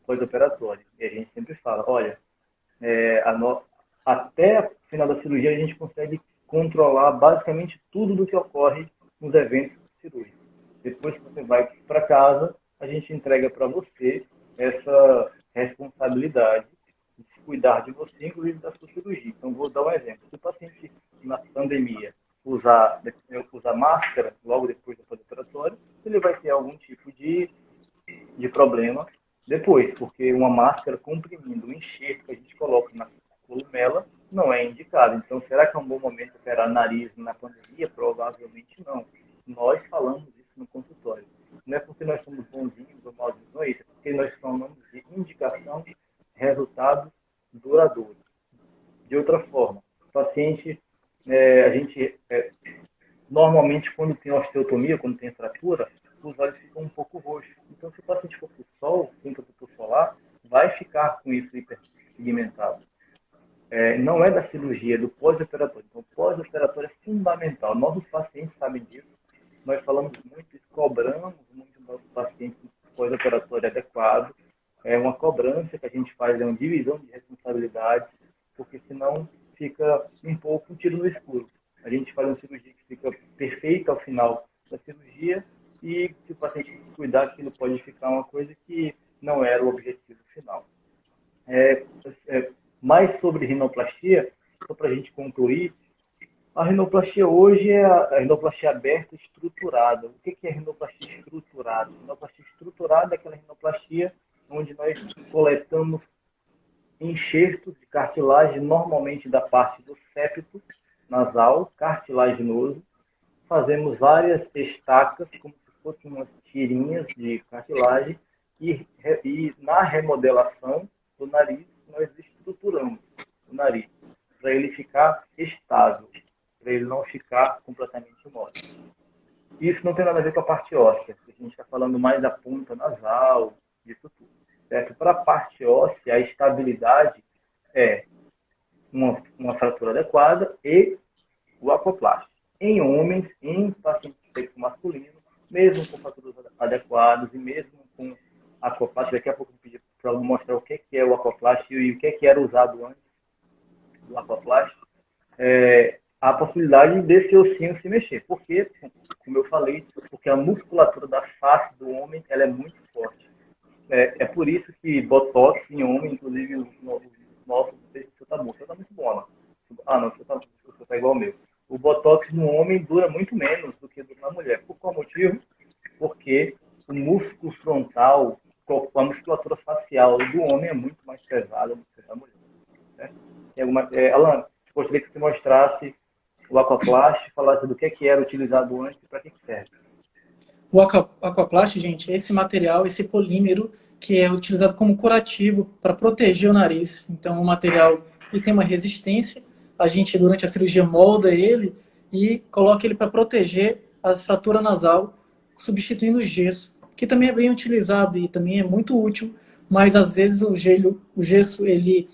pós-operatório. E a gente sempre fala: olha, até o final da cirurgia a gente consegue controlar basicamente tudo do que ocorre nos eventos cirúrgicos. Depois que você vai para casa, a gente entrega para você essa responsabilidade de se cuidar de você, inclusive da sua cirurgia. Então, vou dar um exemplo. Se o paciente, na pandemia, usar máscara logo depois do pós-operatório, ele vai ter algum tipo de problema depois, porque uma máscara comprimindo o enxerto que a gente coloca na columela não é indicado. Então, será que é um bom momento operar nariz na pandemia? Provavelmente não. Nós falamos isso no consultório. Não é porque nós somos bonzinhos ou malzinhos, não é isso. É porque nós falamos de indicação, resultados duradouros. De outra forma, o paciente, normalmente, quando tem osteotomia, quando tem fratura, os olhos ficam um pouco roxos. Então, se o paciente for para o sol, tem protetor solar, vai ficar com isso hiperpigmentado. Não é da cirurgia, é do pós-operatório. Então, o pós-operatório é fundamental. Nossos pacientes sabem disso. Nós falamos muito isso, cobramos muito dos nossos pacientes pós-operatório adequado. É uma cobrança que a gente faz, é uma divisão de responsabilidades, porque se senão fica um pouco um tiro no escuro. A gente faz uma cirurgia que fica perfeita ao final da cirurgia e se o paciente cuidar, aquilo pode ficar uma coisa que não era o objetivo final. É, mais sobre rinoplastia, só para a gente concluir, a rinoplastia hoje é a rinoplastia aberta estruturada. O que é rinoplastia estruturada? Rinoplastia estruturada é aquela rinoplastia onde nós coletamos enxertos de cartilagem, normalmente da parte do septo nasal, cartilaginoso. Fazemos várias estacas, como se fossem umas tirinhas de cartilagem, e na remodelação do nariz, nós estruturamos o nariz, para ele ficar estável, para ele não ficar completamente mole. Isso não tem nada a ver com a parte óssea, a gente está falando mais da ponta nasal, disso tudo. Certo? Para a parte óssea, a estabilidade é uma fratura adequada e o aquaplástico. Em homens, em pacientes de sexo masculino, mesmo com fraturas adequadas e mesmo com aquaplástico, daqui a pouco eu vou pedir para ela mostrar o que é o aquaplástico e o que era usado antes do aquaplástico, a possibilidade desse ossinho se mexer. Porque, como eu falei, porque a musculatura da face do homem ela é muito forte. É por isso que botox em homem, inclusive o nosso, não sei se o seu tá bom, o seu tá muito bom, Alan. Ah, não, o seu tá igual ao meu. O botox no homem dura muito menos do que na mulher. Por qual motivo? Porque o músculo frontal, a musculatura facial do homem é muito mais pesada do que da mulher. Certo? Alan, gostaria que você mostrasse o aquaplástico, falasse do que era utilizado antes e para que serve. O aquaplástico, gente, é esse material, esse polímero que é utilizado como curativo para proteger o nariz. Então, é um material que tem uma resistência. A gente, durante a cirurgia, molda ele e coloca ele para proteger a fratura nasal, substituindo o gesso, que também é bem utilizado e também é muito útil, mas às vezes o gesso, ele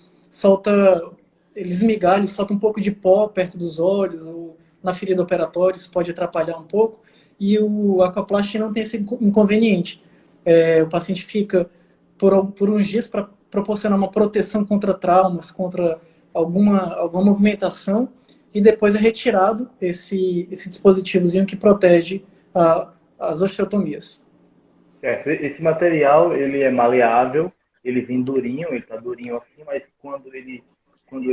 esmigalha, ele solta um pouco de pó perto dos olhos, ou na ferida operatória, isso pode atrapalhar um pouco. E o aquaplastia não tem esse inconveniente. O paciente fica por uns dias para proporcionar uma proteção contra traumas, contra alguma movimentação, e depois é retirado esse dispositivozinho que protege as osteotomias. Esse material ele é maleável, ele vem durinho, ele está durinho assim, mas quando ele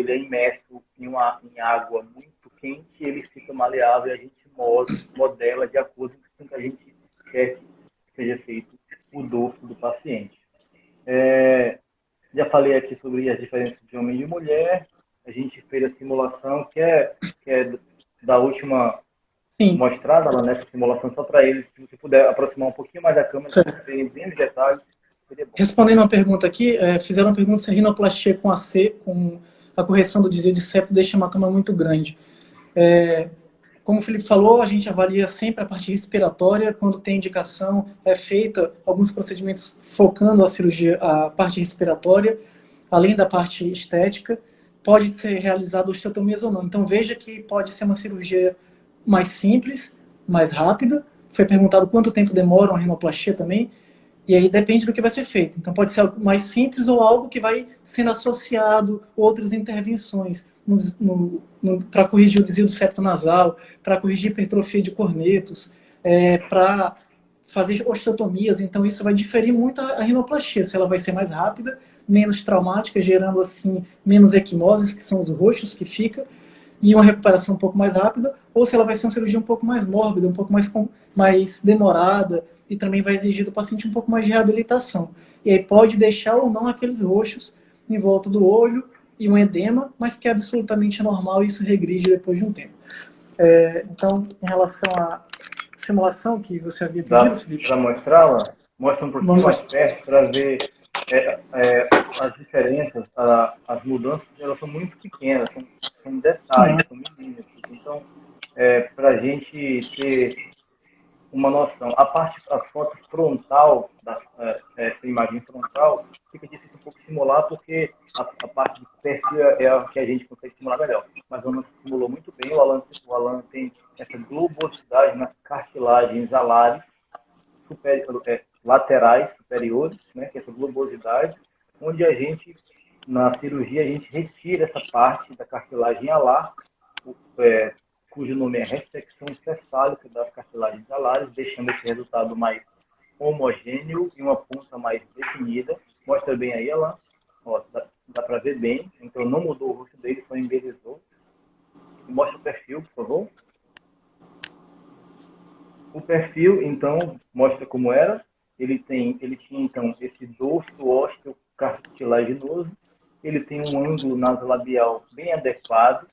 é imerso em água muito quente, ele fica maleável e a gente modela de acordo com o que a gente quer que seja feito o dorso do paciente. Já falei aqui sobre as diferenças de homem e mulher. A gente fez a simulação, que é da última Sim. mostrada lá nessa simulação, só para eles, se você puder aproximar um pouquinho mais da câmera, para verem bem os detalhes. Respondendo uma pergunta aqui, fizeram uma pergunta se a rinoplastia com AC, com a correção do desvio de septo, deixa hematoma muito grande. Como o Felipe falou, a gente avalia sempre a parte respiratória. Quando tem indicação, é feita alguns procedimentos focando a cirurgia, a parte respiratória, além da parte estética. Pode ser realizado osteotomias ou não. Então veja que pode ser uma cirurgia mais simples, mais rápida. Foi perguntado quanto tempo demora uma rinoplastia também. E aí depende do que vai ser feito. Então pode ser algo mais simples ou algo que vai sendo associado a outras intervenções para corrigir o desvio do septo nasal, para corrigir hipertrofia de cornetos, para fazer osteotomias. Então isso vai diferir muito a rinoplastia, se ela vai ser mais rápida, menos traumática, gerando assim menos equimoses, que são os roxos que fica, e uma recuperação um pouco mais rápida, ou se ela vai ser uma cirurgia um pouco mais mórbida, um pouco mais demorada, e também vai exigir do paciente um pouco mais de reabilitação. E aí pode deixar ou não aqueles roxos em volta do olho e um edema, mas que é absolutamente normal e isso regride depois de um tempo. Então, em relação à simulação que você havia pedido, Felipe... Para mostrá-la, mostra um pouquinho mais perto para ver as diferenças, as mudanças, elas são muito pequenas, são detalhes, são milímetros. Então, para a gente ter uma noção, a foto frontal, essa imagem frontal, fica difícil um pouco simular, porque a parte de perfil é a que a gente consegue simular melhor. Mas o Alan simulou muito bem, o Alan tem essa globosidade nas cartilagens alares, laterais superiores, né, que é essa globosidade, onde a gente na cirurgia a gente retira essa parte da cartilagem alar, cujo nome é ressecção cefálica das cartilagens alares, deixando esse resultado mais homogêneo e uma ponta mais definida. Mostra bem aí, Alan. Ó, dá para ver bem. Então não mudou o rosto dele, só embelezou. Mostra o perfil, por favor. O perfil, então, mostra como era. Ele tinha, então, esse dorso ósseo cartilaginoso. Ele tem um ângulo nasolabial bem adequado.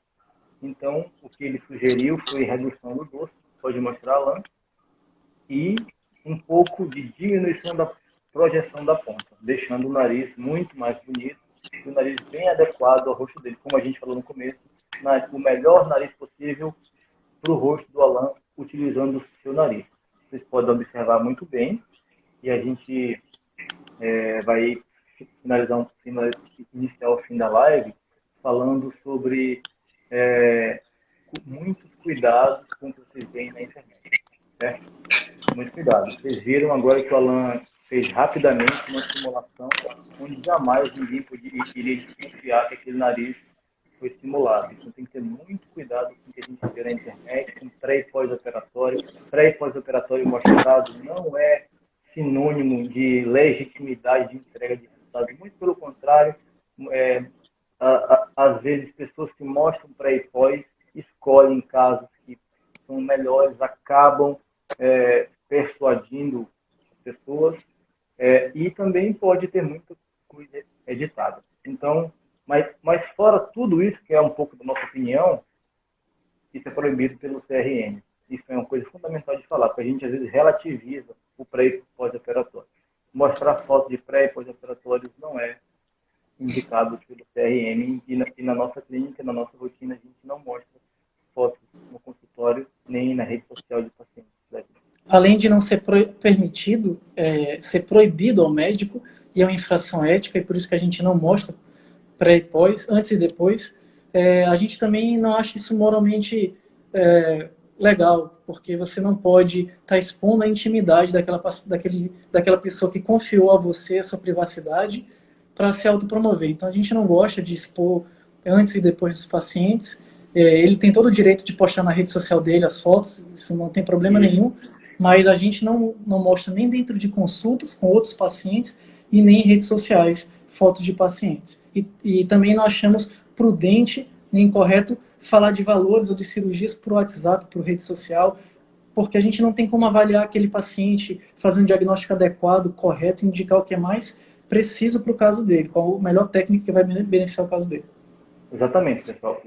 Então, o que ele sugeriu foi redução do dorso. Pode mostrar, Alan. E um pouco de diminuição da projeção da ponta, deixando o nariz muito mais bonito e o nariz bem adequado ao rosto dele. Como a gente falou no começo, o melhor nariz possível para o rosto do Alan, utilizando o seu nariz. Vocês podem observar muito bem e a gente vai iniciar o fim da live falando sobre muitos cuidados com o que vocês veem na internet, certo? Muito cuidado. Vocês viram agora que o Alan fez rapidamente uma simulação onde jamais ninguém iria desconfiar que aquele nariz foi simulado. Então tem que ter muito cuidado com o que a gente vê na internet, com pré e pós-operatório. Pré e pós-operatório mostrado não é sinônimo de legitimidade de entrega de resultados. Muito pelo contrário, às vezes pessoas que mostram pré e pós escolhem casos que são melhores, acabam persuadindo pessoas e também pode ter muita coisa editada. Então, mas fora tudo isso, que é um pouco da nossa opinião, isso é proibido pelo CRM. Isso é uma coisa fundamental de falar, porque a gente às vezes relativiza o pré e pós-operatório. Mostrar fotos de pré e pós-operatórios não é indicado pelo CRM e na nossa clínica, na nossa rotina, a gente não mostra fotos no consultório nem na rede social de pacientes. Além de não ser permitido, ser proibido ao médico, e é uma infração ética, e por isso que a gente não mostra pré e pós, antes e depois, a gente também não acha isso moralmente legal, porque você não pode estar expondo a intimidade daquela pessoa que confiou a você a sua privacidade para se autopromover. Então a gente não gosta de expor antes e depois dos pacientes. Ele tem todo o direito de postar na rede social dele as fotos, isso não tem problema nenhum, mas a gente não mostra nem dentro de consultas com outros pacientes e nem em redes sociais fotos de pacientes. E também não achamos prudente nem correto falar de valores ou de cirurgias por WhatsApp, por rede social, porque a gente não tem como avaliar aquele paciente, fazer um diagnóstico adequado, correto, indicar o que é mais preciso para o caso dele, qual a melhor técnica que vai beneficiar o caso dele. Exatamente, pessoal.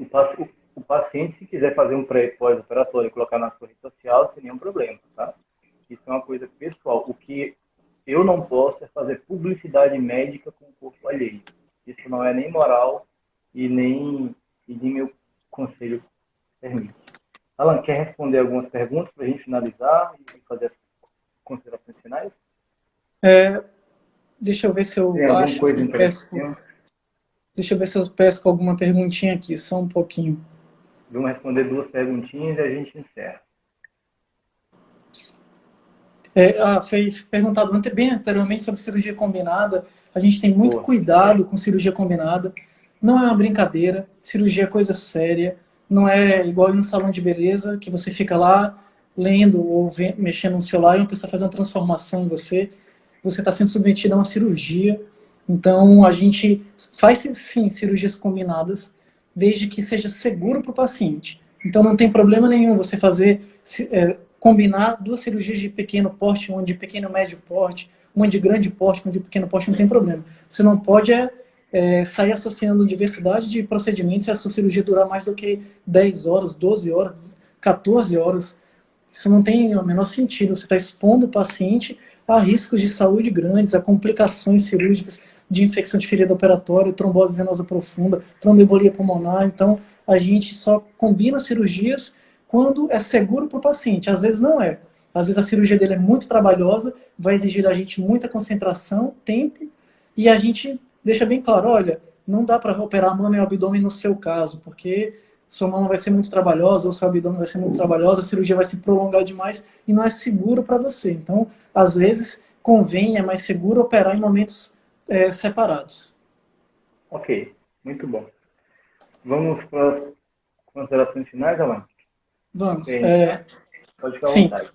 O paciente, se quiser fazer um pré e pós-operatório e colocar na sua rede social, sem nenhum problema, tá? Isso é uma coisa pessoal. O que eu não posso é fazer publicidade médica com o corpo alheio. Isso não é nem moral e nem meu conselho permite. Alan, quer responder algumas perguntas para a gente finalizar e fazer as considerações finais? Deixa eu ver se eu acho coisa interessante. Deixa eu ver se eu pesco alguma perguntinha aqui, só um pouquinho. Vamos responder 2 perguntinhas e a gente encerra. Foi perguntado bem anteriormente sobre cirurgia combinada. A gente tem muito cuidado com cirurgia combinada. Não é uma brincadeira. Cirurgia é coisa séria. Não é igual em um salão de beleza, que você fica lá lendo ou mexendo no celular e uma pessoa faz uma transformação em você. Você está sendo submetido a uma cirurgia. Então, a gente faz, sim, cirurgias combinadas, desde que seja seguro para o paciente. Então, não tem problema nenhum você combinar 2 cirurgias de pequeno porte, uma de pequeno médio porte, uma de grande porte, uma de pequeno porte, não tem problema. Você não pode sair associando diversidade de procedimentos e a sua cirurgia durar mais do que 10 horas, 12 horas, 14 horas. Isso não tem o menor sentido. Você está expondo o paciente a riscos de saúde grandes, a complicações cirúrgicas de infecção de ferida operatória, trombose venosa profunda, tromboembolia pulmonar. Então, a gente só combina cirurgias quando é seguro para o paciente. Às vezes não é. Às vezes a cirurgia dele é muito trabalhosa, vai exigir da gente muita concentração, tempo, e a gente deixa bem claro, olha, não dá para operar a mama e o abdômen no seu caso, porque sua mama vai ser muito trabalhosa, ou seu abdômen vai ser muito trabalhosa, a cirurgia vai se prolongar demais e não é seguro para você. Então, às vezes, convém, é mais seguro operar em momentos separados. Ok, muito bom. Vamos para as considerações finais, Alan? Vamos. Bem, pode ficar à Sim, vontade.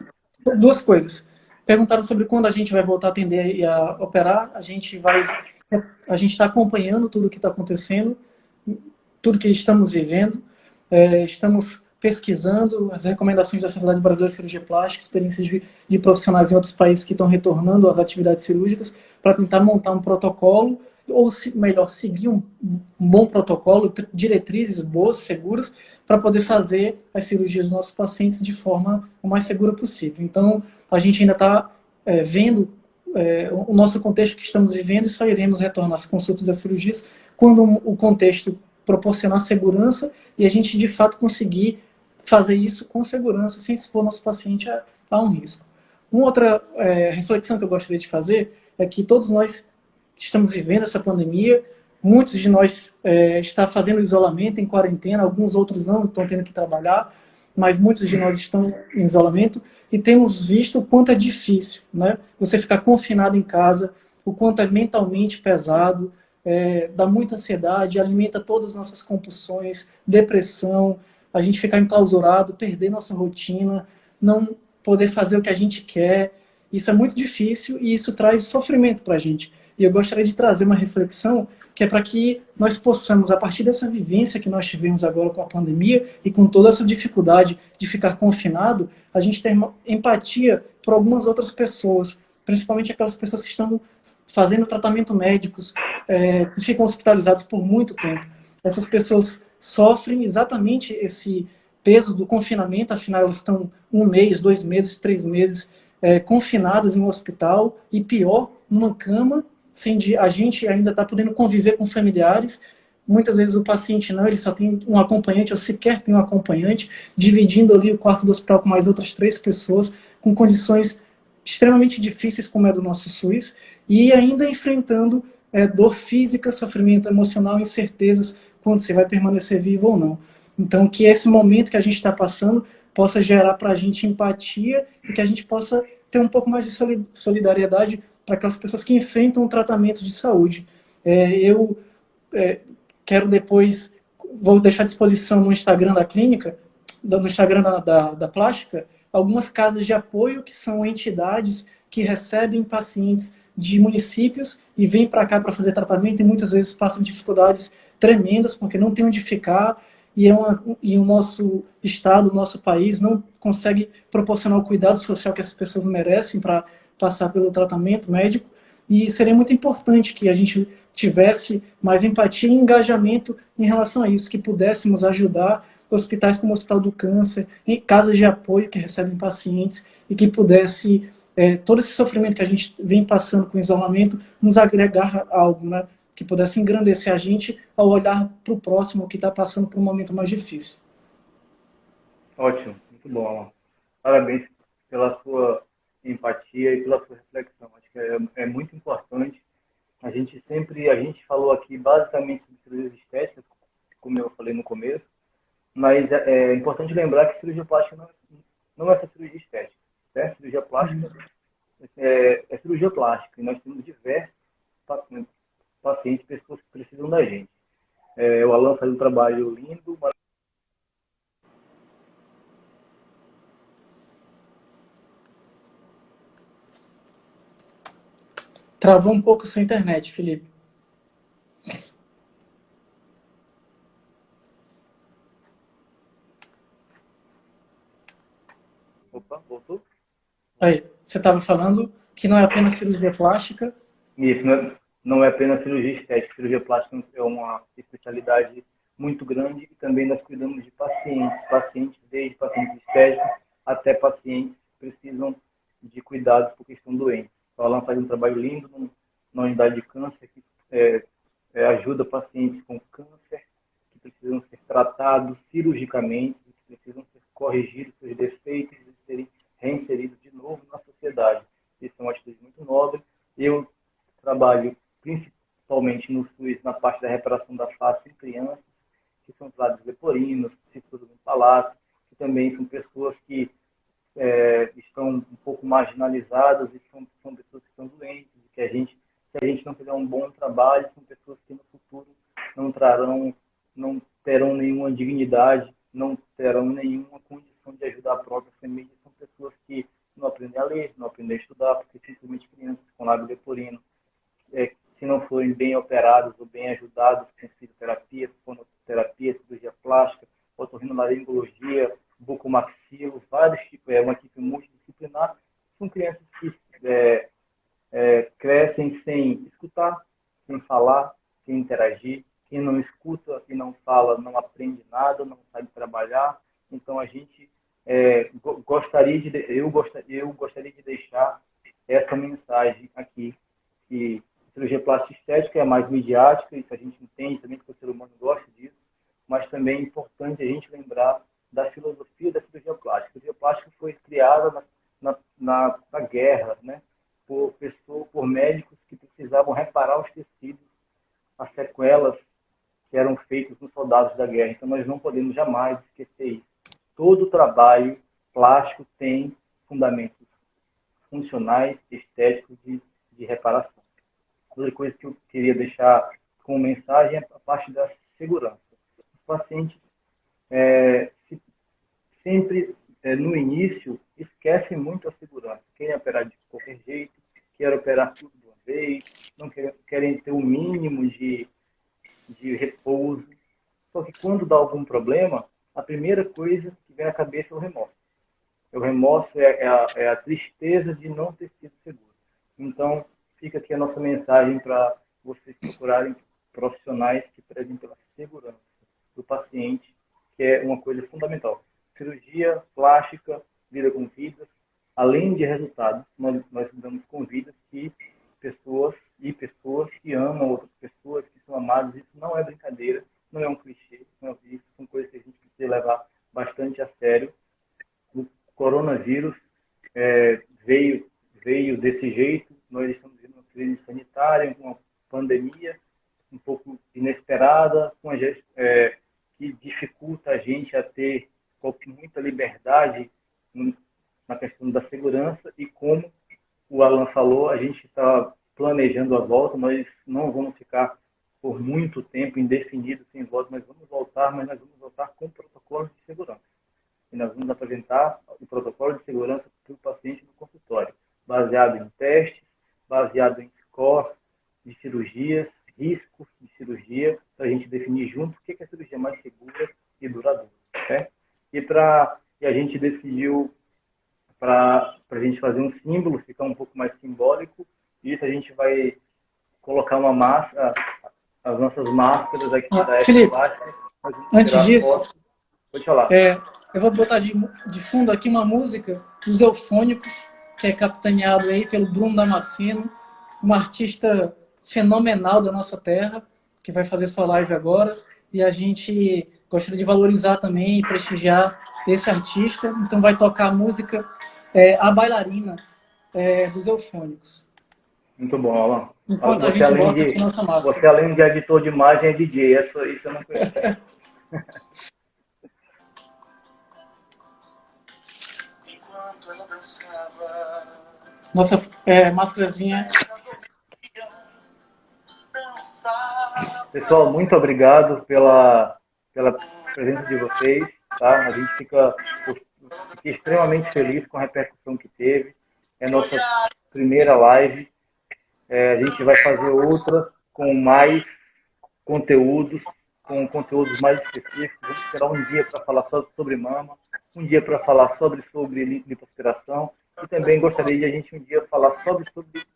duas coisas. Perguntaram sobre quando a gente vai voltar a atender e a operar. A gente está acompanhando tudo o que está acontecendo, tudo que estamos vivendo. Estamos pesquisando as recomendações da Sociedade Brasileira de Cirurgia Plástica, experiências de profissionais em outros países que estão retornando às atividades cirúrgicas, para tentar montar um protocolo, ou melhor, seguir um bom protocolo, diretrizes boas, seguras, para poder fazer as cirurgias dos nossos pacientes de forma o mais segura possível. Então, a gente ainda está vendo o nosso contexto que estamos vivendo e só iremos retornar às consultas e às cirurgias quando o contexto proporcionar segurança e a gente, de fato, conseguir fazer isso com segurança, sem expor nosso paciente a um risco. Uma outra reflexão que eu gostaria de fazer é que todos nós estamos vivendo essa pandemia, muitos de nós estão fazendo isolamento, em quarentena, alguns outros não estão tendo que trabalhar, mas muitos de nós estão em isolamento e temos visto o quanto é difícil, né? Você ficar confinado em casa, o quanto é mentalmente pesado, dá muita ansiedade, alimenta todas as nossas compulsões, depressão, a gente ficar enclausurado, perder nossa rotina, não poder fazer o que a gente quer. Isso é muito difícil e isso traz sofrimento para a gente. E eu gostaria de trazer uma reflexão que é para que nós possamos, a partir dessa vivência que nós tivemos agora com a pandemia e com toda essa dificuldade de ficar confinado, a gente ter empatia por algumas outras pessoas, principalmente aquelas pessoas que estão fazendo tratamento médicos, que ficam hospitalizados por muito tempo. Essas pessoas sofrem exatamente esse peso do confinamento, afinal elas estão 1 mês, 2 meses, 3 meses confinadas em um hospital e pior, numa cama, sem a gente ainda está podendo conviver com familiares. Muitas vezes o paciente não, ele só tem um acompanhante ou sequer tem um acompanhante, dividindo ali o quarto do hospital com mais outras 3 pessoas, com condições extremamente difíceis como é do nosso SUS, e ainda enfrentando dor física, sofrimento emocional, incertezas quando você vai permanecer vivo ou não. Então, que esse momento que a gente está passando possa gerar para a gente empatia e que a gente possa ter um pouco mais de solidariedade para aquelas pessoas que enfrentam o tratamento de saúde. Eu quero depois, vou deixar à disposição no Instagram da clínica, no Instagram da plástica, algumas casas de apoio que são entidades que recebem pacientes de municípios e vêm para cá para fazer tratamento e muitas vezes passam dificuldades tremendas porque não tem onde ficar e o nosso estado, o nosso país não consegue proporcionar o cuidado social que essas pessoas merecem para passar pelo tratamento médico. E seria muito importante que a gente tivesse mais empatia e engajamento em relação a isso, que pudéssemos ajudar hospitais como o Hospital do Câncer, em casas de apoio que recebem pacientes e que pudesse todo esse sofrimento que a gente vem passando com o isolamento nos agregar algo, né? Que pudesse engrandecer a gente ao olhar para o próximo que está passando por um momento mais difícil. Ótimo, muito bom, Alan. Parabéns pela sua empatia e pela sua reflexão. Acho que é muito importante. A gente falou aqui basicamente sobre cirurgias estéticas, como eu falei no começo, mas é importante lembrar que cirurgia plástica não é só cirurgia estética. Certo? Cirurgia plástica é cirurgia plástica e nós temos diversos pacientes, pessoas que precisam da gente. O Alan faz um trabalho lindo, Travou um pouco a sua internet, Felipe. Opa, voltou? Aí, você estava falando que não é apenas cirurgia plástica. Isso não é apenas cirurgia estética. Cirurgia plástica é uma especialidade muito grande e também nós cuidamos de pacientes desde pacientes estéticos até pacientes que precisam de cuidados porque estão doentes. O Alan faz um trabalho lindo na unidade de câncer que ajuda pacientes com câncer que precisam ser tratados cirurgicamente, que precisam ser corrigidos seus defeitos e serem reinseridos de novo na sociedade. Isso é uma atitude muito nobre. Eu trabalho principalmente no SUS na parte da reparação da face em crianças, que são os lábios leporino, fissuras no palato, que também são pessoas que estão um pouco marginalizadas e são pessoas que estão doentes, que a gente se a gente não fizer um bom trabalho, são pessoas que no futuro não terão nenhuma dignidade, não terão nenhuma condição de ajudar a própria família. São pessoas que não aprendem a ler, não aprendem a estudar, porque simplesmente crianças com lábio leporino, se não forem bem operados ou bem ajudados com fisioterapia, fonoterapia, cirurgia plástica, otorrinolaringologia, bucomaxilo, vários tipos, uma equipe multidisciplinar, são crianças que crescem sem escutar, sem falar, sem interagir. Quem não escuta e não fala não aprende nada, não sabe trabalhar. Então a gente eu gostaria de deixar essa mensagem aqui, que cirurgia plástica estética é mais midiática, isso a gente entende também, que o ser humano gosta disso, mas também é importante a gente lembrar da filosofia da cirurgia plástica. A cirurgia plástica foi criada na guerra, né, por médicos que precisavam reparar os tecidos, as sequelas que eram feitas nos soldados da guerra. Então nós não podemos jamais esquecer isso. Todo trabalho plástico tem fundamentos funcionais, estéticos de reparação. Outra coisa que eu queria deixar como mensagem é a parte da segurança. Os pacientes sempre, no início, esquecem muito a segurança. Querem operar de qualquer jeito, querem operar tudo de uma vez, não querem ter o mínimo de repouso. Só que quando dá algum problema, a primeira coisa que vem à cabeça é o remorso. O remorso é a tristeza de não ter sido seguro. Então, fica aqui a nossa mensagem para vocês procurarem profissionais que prezem pela segurança do paciente, que é uma coisa fundamental. Cirurgia plástica lida com vidas, além de resultados, nós lidamos com vidas que pessoas que amam outras pessoas, que são amadas. Isso não é brincadeira, não é um clichê, não é isso, são coisas que a gente precisa levar bastante a sério. O coronavírus veio desse jeito, nós estamos vivendo uma crise sanitária, uma pandemia um pouco inesperada, que dificulta a gente a ter muita liberdade na questão da segurança. E como o Alan falou, a gente está planejando a volta, nós não vamos ficar por muito tempo indefinido sem volta, nós vamos voltar, mas nós vamos voltar com protocolos de segurança. E nós vamos apresentar o protocolo de segurança para o paciente no consultório, baseado em testes, baseado em score de cirurgias, riscos de cirurgia, para a gente definir junto o que é a cirurgia mais segura e duradoura. Certo? E a gente decidiu para a gente fazer um símbolo, ficar um pouco mais simbólico. Isso a gente vai colocar uma máscara, as nossas máscaras aqui da Felipe, antes disso, pode falar. Eu vou botar de fundo aqui uma música dos Eufônicos, que é capitaneado aí pelo Bruno Damasceno, um artista fenomenal da nossa terra, que vai fazer sua live agora, e a gente gostaria de valorizar também e prestigiar esse artista. Então vai tocar a música A Bailarina, dos Eufônicos. Muito bom, Alan. Enquanto a gente bota aqui nossa máscara. Você, além de editor de imagem, é DJ. Isso eu não conheço. Enquanto ela dançava, Nossa máscarazinha. Pessoal, muito obrigado pela presença de vocês. Tá? A gente fica extremamente feliz com a repercussão que teve. É a nossa primeira live. A gente vai fazer outras com mais conteúdos, com conteúdos mais específicos. A gente terá um dia para falar só sobre mama, um dia para falar sobre lipoaspiração, e também gostaria de a gente um dia falar sobre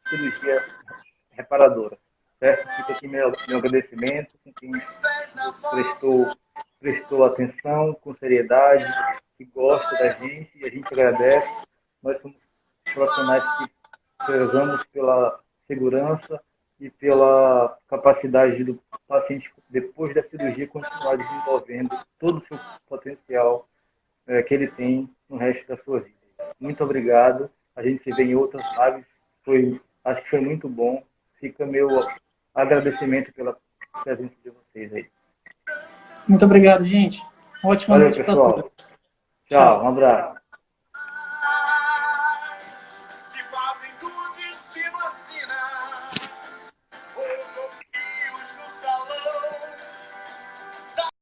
cirurgia reparadora. Certo? Fica aqui meu agradecimento com quem prestou atenção, com seriedade, que gosta da gente, e a gente agradece. Nós somos profissionais que prezamos pela segurança e pela capacidade do paciente, depois da cirurgia, continuar desenvolvendo todo o seu potencial que ele tem no resto da sua vida. Muito obrigado. A gente se vê em outras lives. Acho que foi muito bom. Fica meu agradecimento pela presença de vocês aí. Muito obrigado, gente. Ótima noite para todos. Tchau, um abraço.